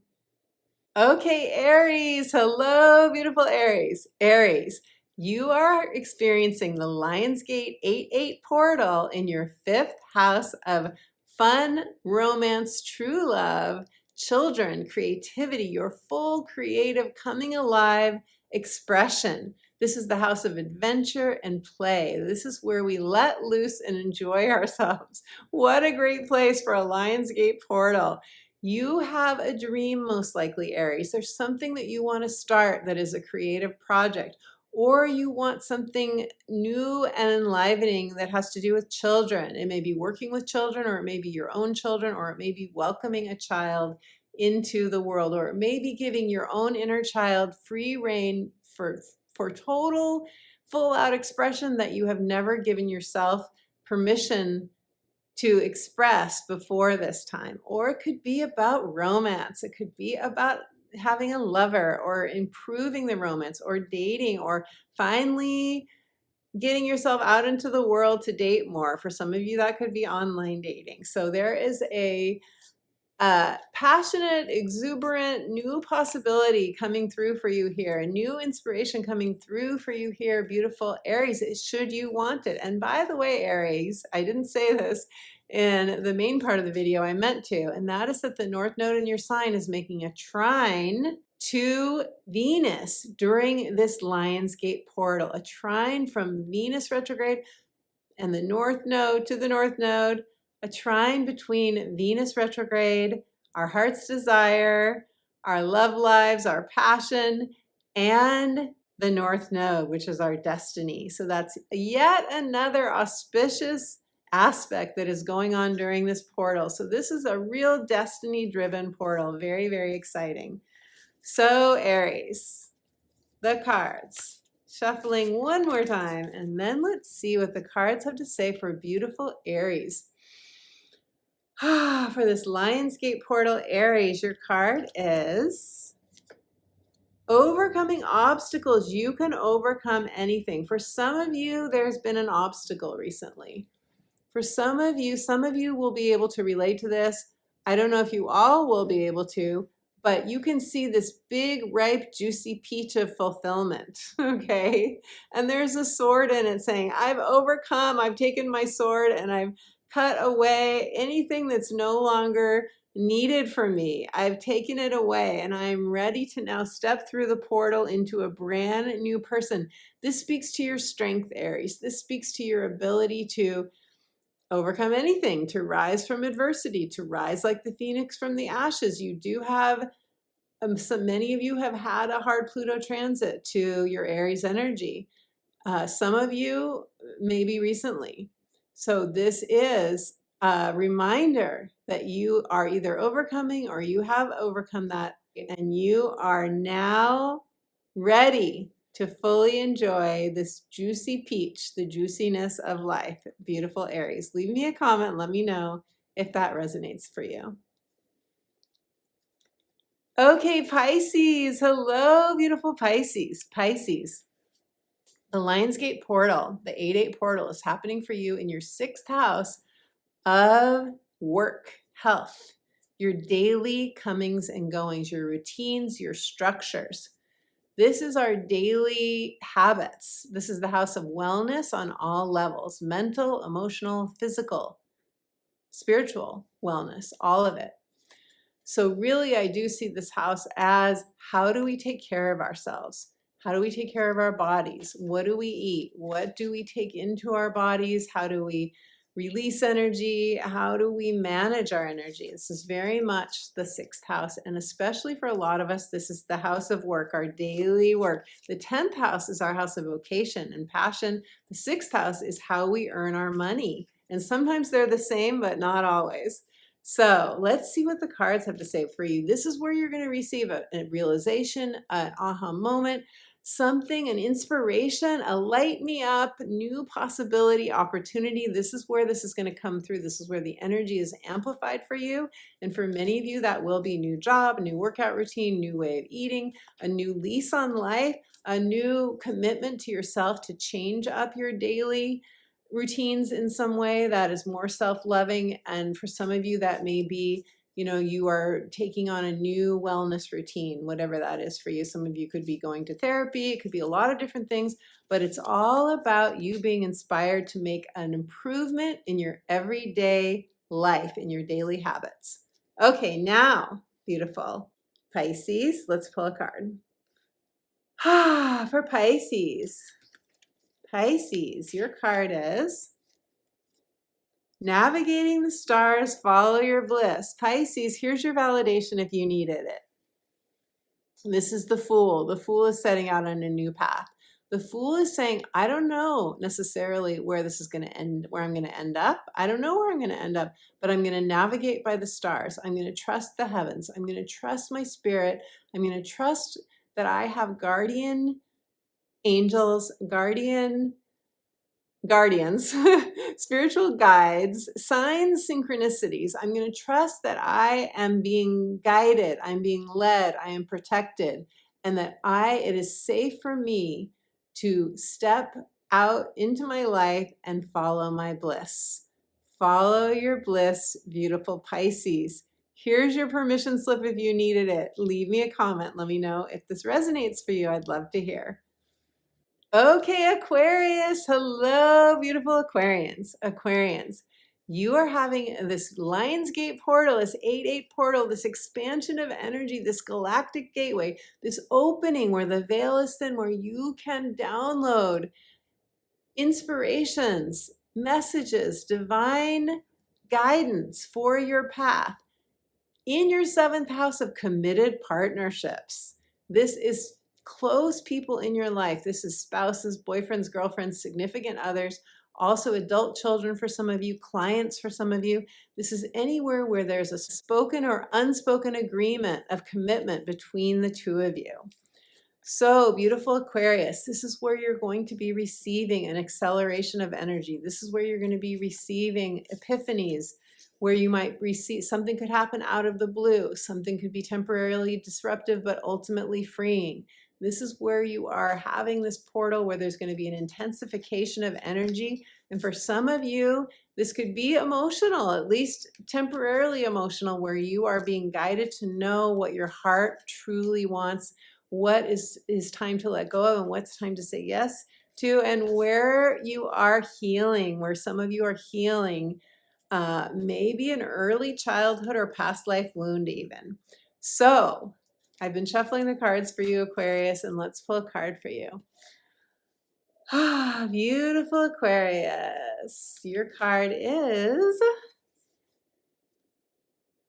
Okay, Aries. Hello, beautiful Aries. Aries, you are experiencing the Lionsgate 8-8 portal in your fifth house of fun, romance, true love, children, creativity, your full creative coming alive expression. This is the house of adventure and play. This is where we let loose and enjoy ourselves. What a great place for a Lionsgate portal. You have a dream, most likely, Aries. There's something that you want to start that is a creative project, or you want something new and enlivening that has to do with children. It may be working with children, or it may be your own children, or it may be welcoming a child into the world, or it may be giving your own inner child free reign for total, full-out expression that you have never given yourself permission to express before this time. Or it could be about romance. It could be about having a lover, or improving the romance, or dating, or finally getting yourself out into the world to date more. For some of you, that could be online dating. So there is a passionate, exuberant, new possibility coming through for you here, a new inspiration coming through for you here, beautiful Aries, should you want it. And by the way, Aries, I didn't say this in the main part of the video, I meant to, and that is that the North Node in your sign is making a trine to Venus during this Lionsgate portal, a trine from Venus retrograde and the North Node to the North Node, a trine between Venus retrograde, our heart's desire, our love lives, our passion, and the North Node, which is our destiny. So that's yet another auspicious aspect that is going on during this portal. So this is a real destiny-driven portal. Very, very exciting. So Aries, the cards. Shuffling one more time, and then let's see what the cards have to say for beautiful Aries. For this Lionsgate portal, Aries, your card is overcoming obstacles. You can overcome anything. For some of you, there's been an obstacle recently. For some of you will be able to relate to this. I don't know if you all will be able to, but you can see this big, ripe, juicy peach of fulfillment, okay? And there's a sword in it saying, I've overcome, I've taken my sword and I've cut away anything that's no longer needed for me. I've taken it away and I'm ready to now step through the portal into a brand new person. This speaks to your strength, Aries. This speaks to your ability to overcome anything, to rise from adversity, to rise like the phoenix from the ashes. You do have, many of you have had a hard Pluto transit to your Aries energy. Some of you maybe recently. So this is a reminder that you are either overcoming or you have overcome that, and you are now ready to fully enjoy this juicy peach, the juiciness of life. Beautiful Aries. Leave me a comment. Let me know if that resonates for you. Okay, Pisces. Hello, beautiful Pisces. Pisces. The Lionsgate portal, the 8-8 portal, is happening for you in your 6th house of work, health, your daily comings and goings, your routines, your structures. This is our daily habits. This is the house of wellness on all levels, mental, emotional, physical, spiritual wellness, all of it. So really, I do see this house as, how do we take care of ourselves? How do we take care of our bodies? What do we eat? What do we take into our bodies? How do we release energy? How do we manage our energy? This is very much the 6th house. And especially for a lot of us, this is the house of work, our daily work. The 10th house is our house of vocation and passion. The 6th house is how we earn our money. And sometimes they're the same, but not always. So let's see what the cards have to say for you. This is where you're going to receive a realization, an aha moment, something, an inspiration, a light me up, new possibility, opportunity. This is where this is going to come through. This is where the energy is amplified for you. And for many of you, that will be new job, new workout routine, new way of eating, a new lease on life, a new commitment to yourself to change up your daily routines in some way that is more self-loving. And for some of you, that may be, you are taking on a new wellness routine, whatever that is for you. Some of you could be going to therapy. It could be a lot of different things, but it's all about you being inspired to make an improvement in your everyday life, in your daily habits. Okay, now, beautiful Pisces, let's pull a card. For Pisces. Pisces, your card is Navigating the Stars, Follow Your Bliss. Pisces, here's your validation if you needed it. This is the Fool. The Fool is setting out on a new path. The Fool is saying, I don't know necessarily where this is going to end, where I'm going to end up. I don't know where I'm going to end up, but I'm going to navigate by the stars. I'm going to trust the heavens. I'm going to trust my spirit. I'm going to trust that I have guardian angels, guardians, spiritual guides, signs, synchronicities. I'm going to trust that I am being guided, I'm being led, I am protected, and that it is safe for me to step out into my life and follow my bliss. Follow your bliss, beautiful Pisces. Here's your permission slip if you needed it. Leave me a comment. Let me know if this resonates for you. I'd love to hear. Okay, Aquarius. Hello, beautiful Aquarians. Aquarians, you are having this Lionsgate portal, this 8-8 portal, this expansion of energy, this galactic gateway, this opening where the veil is thin, where you can download inspirations, messages, divine guidance for your path in your 7th house of committed partnerships. This is close people in your life. This is spouses, boyfriends, girlfriends, significant others, also adult children for some of you, clients for some of you. This is anywhere where there's a spoken or unspoken agreement of commitment between the two of you. So, beautiful Aquarius, this is where you're going to be receiving an acceleration of energy. This is where you're going to be receiving epiphanies, where you might receive something could happen out of the blue. Something could be temporarily disruptive, but ultimately freeing. This is where you are having this portal where there's going to be an intensification of energy And for some of you, this could be emotional, at least temporarily emotional, where you are being guided to know what your heart truly wants, what is time to let go of, and what's time to say yes to, and where you are healing, where some of you are healing maybe an early childhood or past life wound even. So I've been shuffling the cards for you, Aquarius, and let's pull a card for you. Ah, beautiful Aquarius. Your card is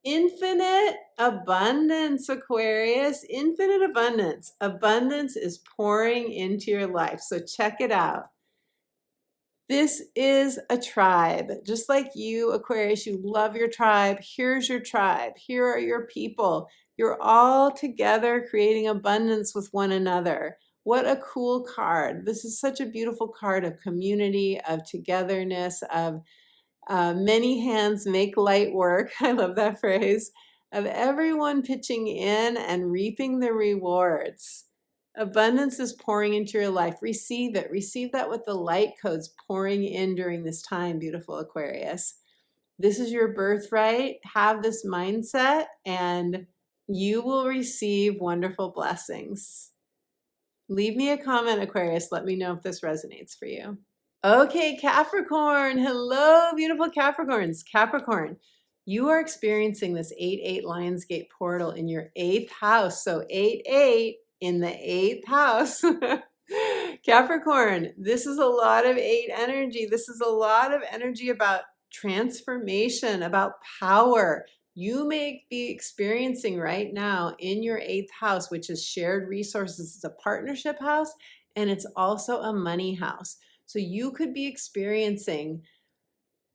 Infinite Abundance, Aquarius. Infinite abundance. Abundance is pouring into your life. So check it out. This is a tribe. Just like you, Aquarius, you love your tribe. Here's your tribe. Here are your people. You're all together creating abundance with one another. What a cool card. This is such a beautiful card of community, of togetherness, of many hands make light work. I love that phrase. Of everyone pitching in and reaping the rewards. Abundance is pouring into your life. Receive it. Receive that with the light codes pouring in during this time, beautiful Aquarius. This is your birthright. Have this mindset and you will receive wonderful blessings. Leave me a comment, Aquarius. Let me know if this resonates for you. Okay, Capricorn. Hello, beautiful Capricorns. Capricorn, you are experiencing this 8-8 Lionsgate portal in your 8th house. So 8-8 in the 8th house. Capricorn, this is a lot of 8 energy. This is a lot of energy about transformation, about power. You may be experiencing right now in your 8th house, which is shared resources. It's a partnership house and it's also a money house. So you could be experiencing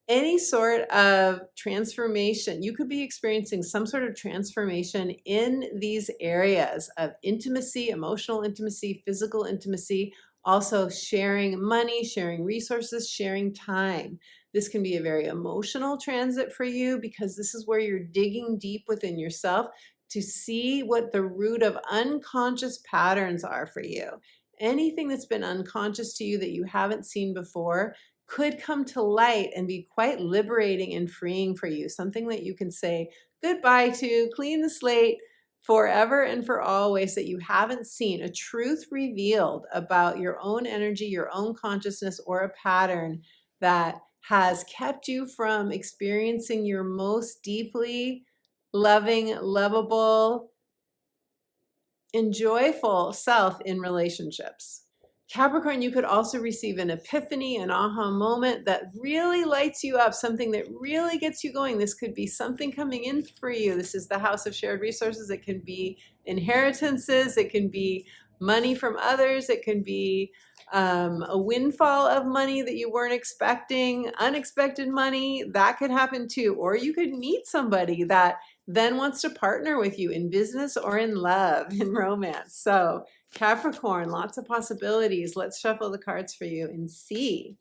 any sort of transformation. You could be experiencing some sort of transformation in these areas of intimacy, emotional intimacy, physical intimacy, also sharing money, sharing resources, sharing time. This can be a very emotional transit for you because this is where you're digging deep within yourself to see what the root of unconscious patterns are for you. Anything that's been unconscious to you that you haven't seen before could come to light and be quite liberating and freeing for you. Something that you can say goodbye to, clean the slate forever and for always, that you haven't seen. A truth revealed about your own energy, your own consciousness, or a pattern that has kept you from experiencing your most deeply loving, lovable, and joyful self in relationships. Capricorn, you could also receive an epiphany, an aha moment that really lights you up, something that really gets you going. This could be something coming in for you. This is the house of shared resources. It can be inheritances. It can be money from others. It can be a windfall of money that you weren't expecting, unexpected money. That could happen too. Or you could meet somebody that then wants to partner with you in business or in love, in romance. So Capricorn, lots of possibilities. Let's shuffle the cards for you and see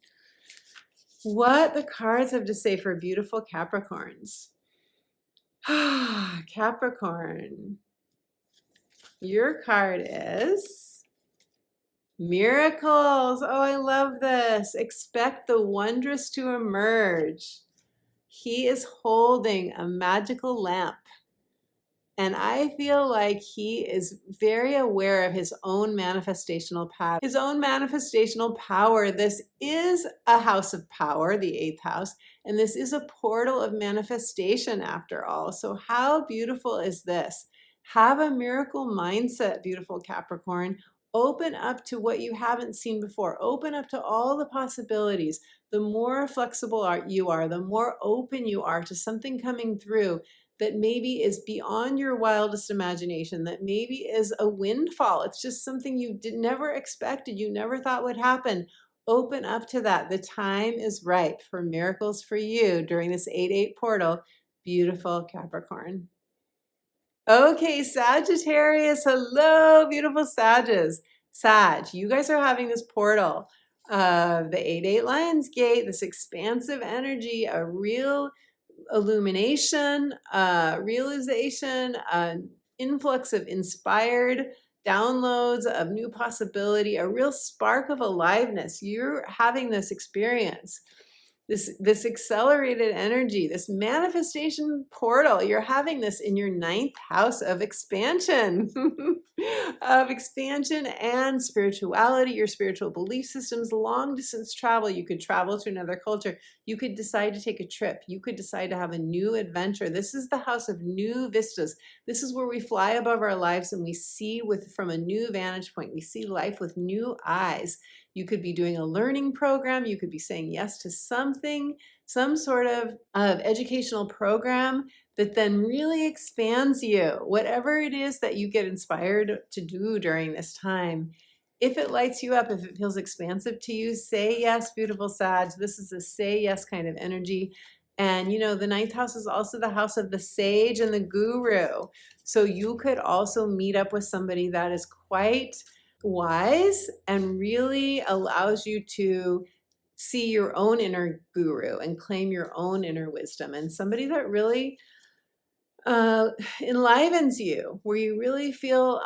what the cards have to say for beautiful Capricorns. Capricorn, your card is Miracles. Oh, I love this. Expect the wondrous to emerge. He is holding a magical lamp. And I feel like he is very aware of his own manifestational power. His own manifestational power. This is a house of power, the 8th house, and this is a portal of manifestation after all. So how beautiful is this? Have a miracle mindset, beautiful Capricorn. Open up to what you haven't seen before. Open up to all the possibilities. The more flexible you are, the more open you are to something coming through that maybe is beyond your wildest imagination, that maybe is a windfall. It's just something you never expected, you never thought would happen. Open up to that. The time is ripe for miracles for you during this 8-8 portal. Beautiful Capricorn. Okay, Sagittarius. Hello, beautiful Sages. Sag, you guys are having this portal of the 8-8 Lionsgate, this expansive energy, a real illumination, realization, an influx of inspired downloads of new possibility, a real spark of aliveness. You're having this experience, this accelerated energy, this manifestation portal. You're having this in your 9th house of expansion, of expansion and spirituality, your spiritual belief systems, long distance travel. You could travel to another culture. You could decide to take a trip. You could decide to have a new adventure. This is the house of new vistas. This is where we fly above our lives and we see from a new vantage point. We see life with new eyes. You could be doing a learning program. You could be saying yes to something, some sort of educational program that then really expands you. Whatever it is that you get inspired to do during this time, if it lights you up, if it feels expansive to you, say yes, beautiful Sag. This is a say yes kind of energy. And you know, the 9th house is also the house of the sage and the guru. So you could also meet up with somebody that is quite wise and really allows you to see your own inner guru and claim your own inner wisdom, and somebody that really enlivens you, where you really feel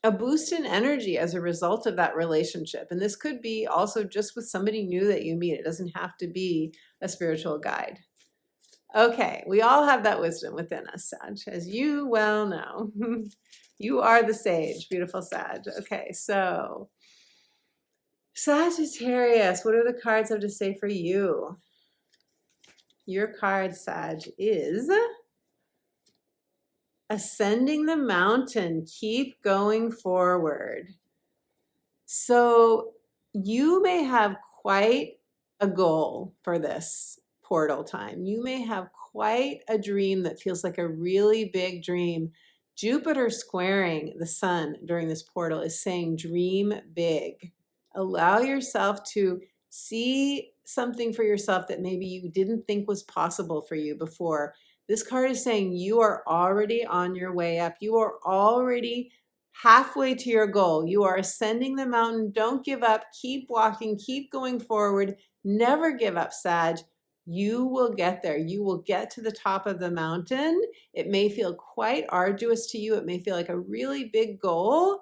a boost in energy as a result of that relationship. And this could be also just with somebody new that you meet. It doesn't have to be a spiritual guide. Okay, we all have that wisdom within us, Sag, as you well know. You are the sage, beautiful Sag. Okay, so Sagittarius, what do the cards have to say for you? Your card, Sag, is ascending the mountain. Keep going forward. So you may have quite a goal for this portal time. You may have quite a dream that feels like a really big dream. Jupiter squaring the sun during this portal is saying dream big. Allow yourself to see something for yourself that maybe you didn't think was possible for you before. This card is saying you are already on your way up. You are already halfway to your goal. You are ascending the mountain. Don't give up. Keep walking. Keep going forward. Never give up, Sag. You will get there. You will get to the top of the mountain. It may feel quite arduous to you. It may feel like a really big goal,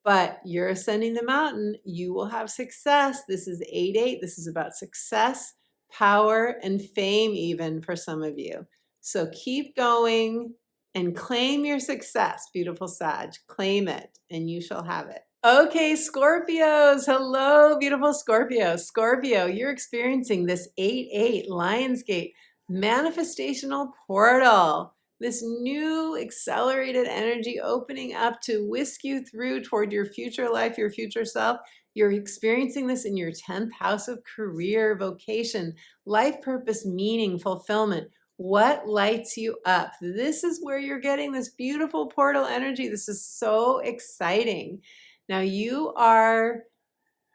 but you're ascending the mountain. You will have success. This is 8-8. This is about success, power, and fame even for some of you. So keep going and claim your success, beautiful Sag. Claim it and you shall have it. Okay, Scorpios. Hello, beautiful Scorpio. Scorpio, you're experiencing this 8-8 Lionsgate manifestational portal. This new accelerated energy opening up to whisk you through toward your future life, your future self. You're experiencing this in your 10th house of career, vocation, life purpose, meaning, fulfillment. What lights you up? This is where you're getting this beautiful portal energy. This is so exciting. Now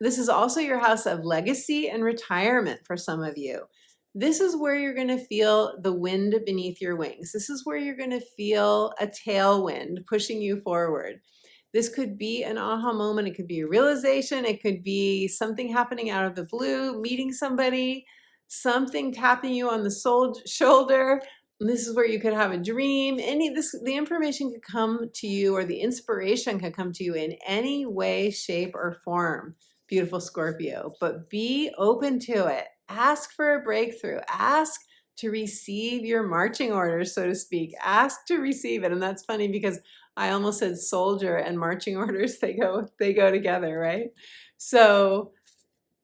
this is also your house of legacy and retirement for some of you. This is where you're going to feel the wind beneath your wings. This is where you're going to feel a tailwind pushing you forward. This could be an aha moment. It could be a realization. It could be something happening out of the blue, meeting somebody, something tapping you on the shoulder. This is where you could have a dream. The information could come to you, or the inspiration could come to you in any way, shape, or form, beautiful Scorpio. But be open to it. Ask for a breakthrough. Ask to receive your marching orders, so to speak. Ask to receive it. And that's funny because I almost said soldier and marching orders. They go together, right? So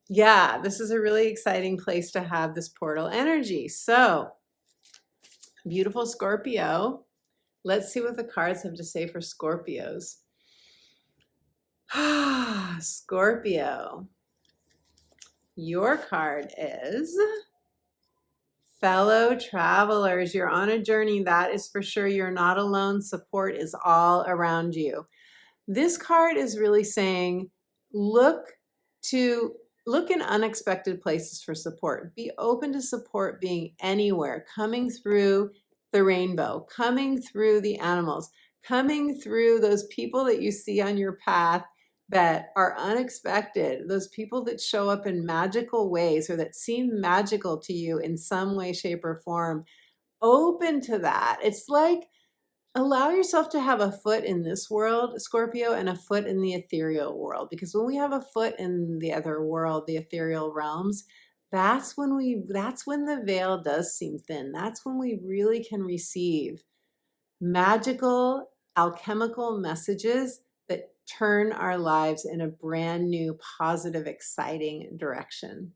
yeah, this is a really exciting place to have this portal energy. So beautiful Scorpio, let's see what the cards have to say for Scorpios. Scorpio, your card is fellow travelers. You're on a journey, that is for sure. You're not alone. Support is all around you. This card is really saying, look in unexpected places for support. Be open to support being anywhere, coming through the rainbow, coming through the animals, coming through those people that you see on your path that are unexpected, those people that show up in magical ways or that seem magical to you in some way, shape, or form. Open to that. It's like Allow yourself to have a foot in this world, Scorpio, and a foot in the ethereal world. Because when we have a foot in the other world, the ethereal realms, that's when the veil does seem thin. That's when we really can receive magical, alchemical messages that turn our lives in a brand new, positive, exciting direction.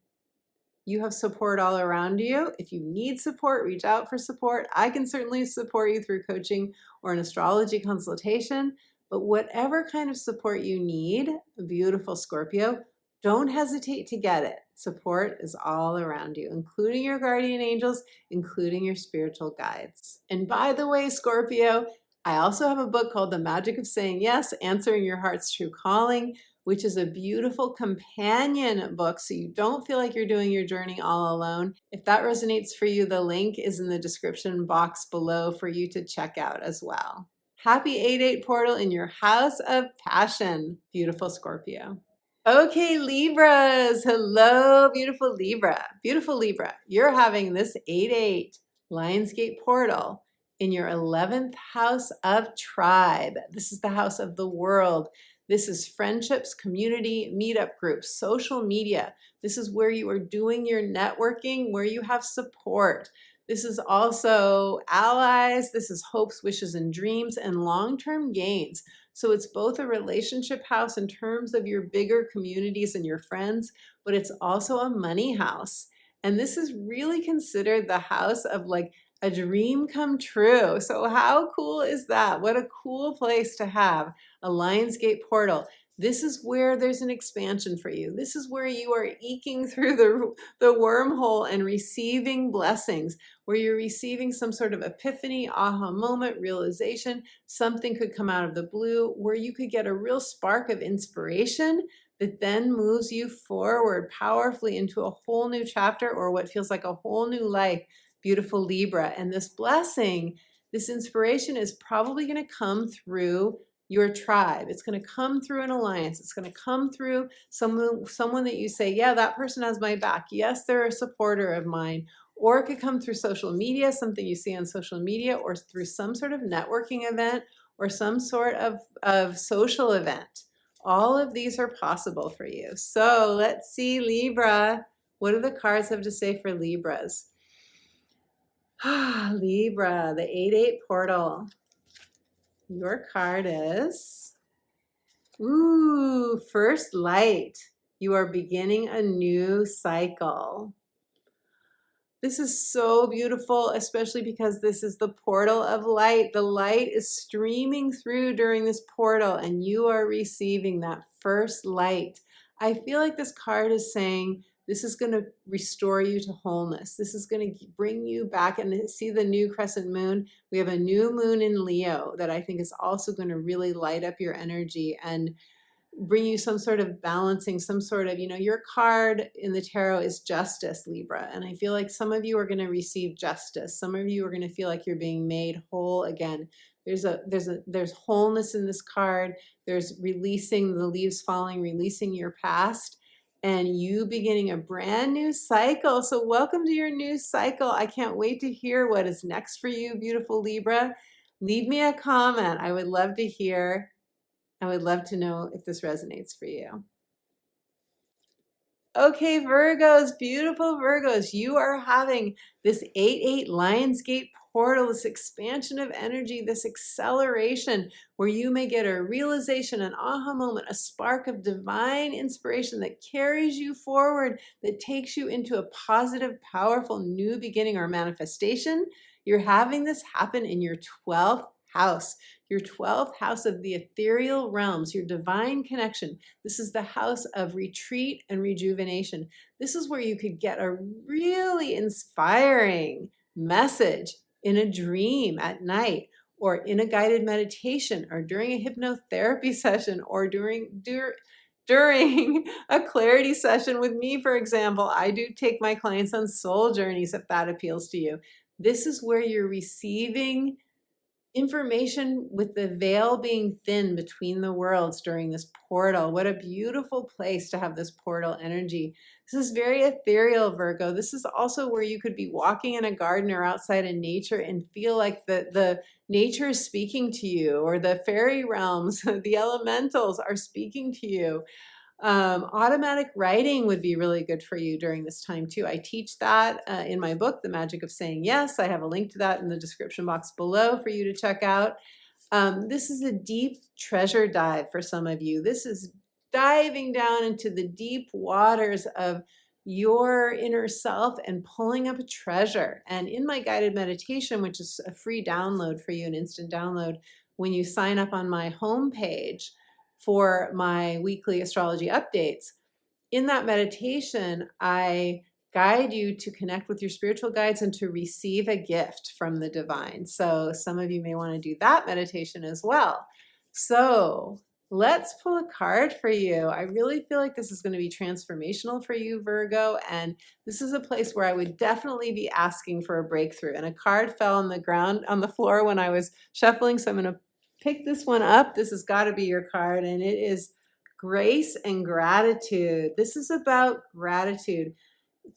You have support all around you. If you need support, reach out for support. I can certainly support you through coaching or an astrology consultation, but whatever kind of support you need, beautiful Scorpio, don't hesitate to get it. Support is all around you, including your guardian angels, including your spiritual guides. And by the way, Scorpio, I also have a book called The Magic of Saying Yes, Answering Your Heart's True Calling, which is a beautiful companion book so you don't feel like you're doing your journey all alone. If that resonates for you, the link is in the description box below for you to check out as well. Happy 8/8 portal in your house of passion, beautiful Scorpio. Okay, Libras. Hello, beautiful Libra. Beautiful Libra. You're having this 8/8 Lionsgate portal in your 11th house of tribe. This is the house of the world. This is friendships, community, meetup groups, social media. This is where you are doing your networking, where you have support. This is also allies. This is hopes, wishes, and dreams, and long-term gains. So it's both a relationship house in terms of your bigger communities and your friends, but it's also a money house. And this is really considered the house of like a dream come true. So how cool is that? What a cool place to have a Lionsgate portal. This is where there's an expansion for you. This is where you are eking through the wormhole and receiving blessings, where you're receiving some sort of epiphany, aha moment, realization. Something could come out of the blue where you could get a real spark of inspiration that then moves you forward powerfully into a whole new chapter or what feels like a whole new life. Beautiful Libra. And this blessing, this inspiration is probably going to come through your tribe. It's going to come through an alliance. It's going to come through someone that you say, yeah, that person has my back. Yes, they're a supporter of mine. Or it could come through social media, something you see on social media, or through some sort of networking event or some sort of social event. All of these are possible for you. So let's see, Libra. What do the cards have to say for Libras? Libra, the 8/8 portal. Your card is, ooh, first light. You are beginning a new cycle. This is so beautiful, especially because this is the portal of light. The light is streaming through during this portal and you are receiving that first light. I feel like this card is saying, this is going to restore you to wholeness. This is going to bring you back, and see the new crescent moon. We have a new moon in Leo that I think is also going to really light up your energy and bring you some sort of balancing, some sort of, your card in the tarot is justice, Libra. And I feel like some of you are going to receive justice. Some of you are going to feel like you're being made whole again. There's wholeness in this card. There's releasing the leaves falling, releasing your past, and you beginning a brand new cycle. So welcome to your new cycle. I can't wait to hear what is next for you, beautiful Libra. Leave me a comment. I would love to hear. I would love to know if this resonates for you. Okay, Virgos, beautiful Virgos, you are having this 8/8 Lionsgate portal, this expansion of energy, this acceleration where you may get a realization, an aha moment, a spark of divine inspiration that carries you forward, that takes you into a positive, powerful new beginning or manifestation. You're having this happen in your 12th house. Your 12th house of the ethereal realms, your divine connection. This is the house of retreat and rejuvenation. This is where you could get a really inspiring message in a dream at night, or in a guided meditation, or during a hypnotherapy session, or during a clarity session with me, for example. I do take my clients on soul journeys if that appeals to you. This is where you're receiving information with the veil being thin between the worlds during this portal. What a beautiful place to have this portal energy. This is very ethereal, Virgo. This is also where you could be walking in a garden or outside in nature and feel like the nature is speaking to you, or the fairy realms, the elementals are speaking to you. Automatic writing would be really good for you during this time too. I teach that in my book, The Magic of Saying Yes. I have a link to that in the description box below for you to check out. This is a deep treasure dive for some of you. This is diving down into the deep waters of your inner self and pulling up a treasure. And in my guided meditation, which is a free download for you, an instant download, when you sign up on my homepage for my weekly astrology updates, in that meditation, I guide you to connect with your spiritual guides and to receive a gift from the divine. So some of you may want to do that meditation as well. So let's pull a card for you. I really feel like this is going to be transformational for you, Virgo, and this is a place where I would definitely be asking for a breakthrough. And a card fell on the ground, on the floor when I was shuffling, so I'm going to pick this one up. This has got to be your card, and it is Grace and Gratitude. This is about gratitude.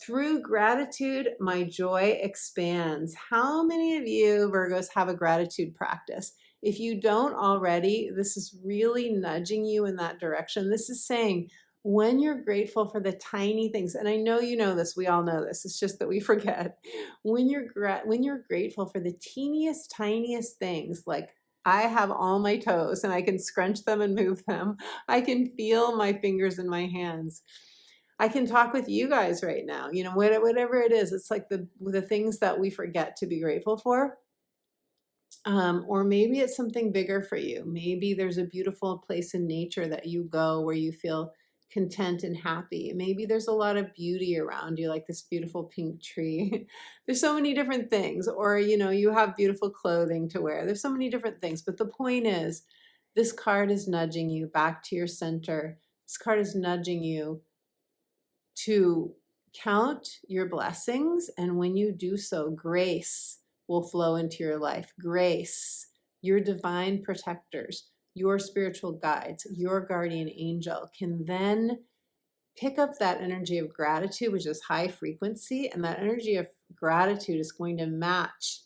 Through gratitude, my joy expands. How many of you Virgos have a gratitude practice? If you don't already, this is really nudging you in that direction. This is saying, when you're grateful for the tiny things, and I know you know this, we all know this, it's just that we forget. When you're grateful for the teeniest, tiniest things, like I have all my toes and I can scrunch them and move them. I can feel my fingers in my hands. I can talk with you guys right now, you know, whatever it is. It's like the things that we forget to be grateful for. Or maybe it's something bigger for you. Maybe there's a beautiful place in nature that you go where you feel content and happy. Maybe there's a lot of beauty around you, like this beautiful pink tree. There's so many different things. Or, you know, you have beautiful clothing to wear. There's so many different things. But the point is, this card is nudging you back to your center. This card is nudging you to count your blessings. And when you do so, grace will flow into your life. Grace, your divine protectors, your spiritual guides, your guardian angel can then pick up that energy of gratitude, which is high frequency, and that energy of gratitude is going to match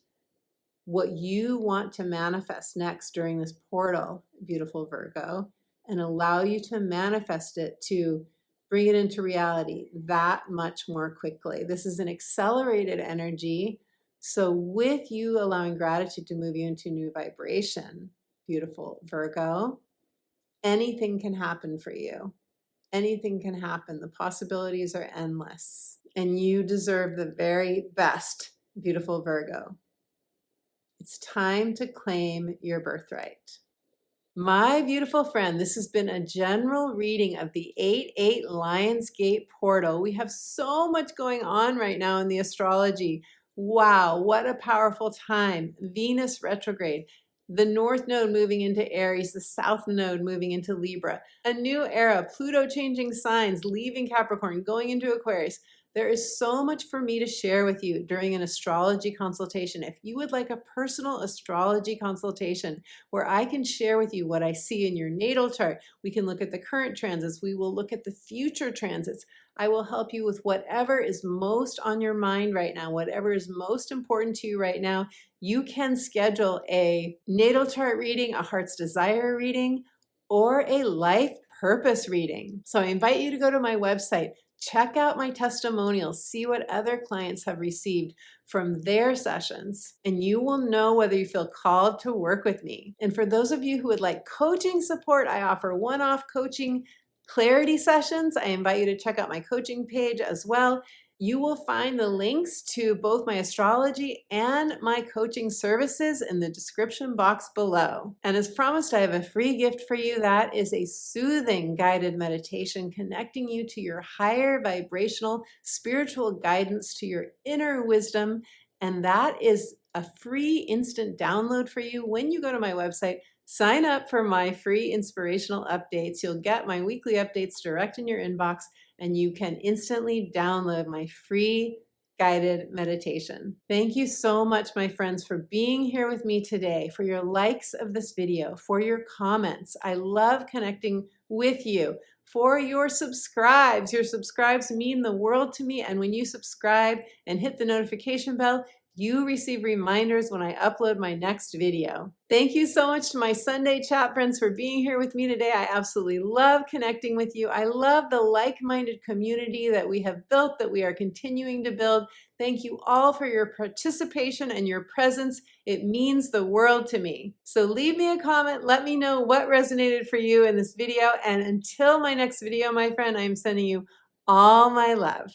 what you want to manifest next during this portal, beautiful Virgo, and allow you to manifest it, to bring it into reality that much more quickly. This is an accelerated energy. So with you allowing gratitude to move you into new vibration, beautiful Virgo, anything can happen for you. Anything can happen. The possibilities are endless. And you deserve the very best, beautiful Virgo. It's time to claim your birthright. My beautiful friend, this has been a general reading of the 8/8 Lionsgate portal. We have so much going on right now in the astrology. Wow, what a powerful time. Venus retrograde, the North Node moving into Aries, the South Node moving into Libra, a new era, Pluto changing signs, leaving Capricorn, going into Aquarius. There is so much for me to share with you during an astrology consultation. If you would like a personal astrology consultation where I can share with you what I see in your natal chart, we can look at the current transits, we will look at the future transits. I will help you with whatever is most on your mind right now, whatever is most important to you right now. You can schedule a natal chart reading, a heart's desire reading, or a life purpose reading. So I invite you to go to my website, check out my testimonials, see what other clients have received from their sessions, and you will know whether you feel called to work with me. And for those of you who would like coaching support, I offer one-off coaching clarity sessions. I invite you to check out my coaching page as well. You will find the links to both my astrology and my coaching services in the description box below. And as promised, I have a free gift for you. That is a soothing guided meditation connecting you to your higher vibrational spiritual guidance, to your inner wisdom. And that is a free instant download for you when you go to my website. Sign up for my free inspirational updates. You'll get my weekly updates direct in your inbox, and you can instantly download my free guided meditation. Thank you so much, my friends, for being here with me today, for your likes of this video, for your comments. I love connecting with you. For your subscribes. Your subscribes mean the world to me, and when you subscribe and hit the notification bell, you receive reminders when I upload my next video. Thank you so much to my Sunday chat friends for being here with me today. I absolutely love connecting with you. I love the like-minded community that we have built, that we are continuing to build. Thank you all for your participation and your presence. It means the world to me. So leave me a comment. Let me know what resonated for you in this video. And until my next video, my friend, I'm sending you all my love.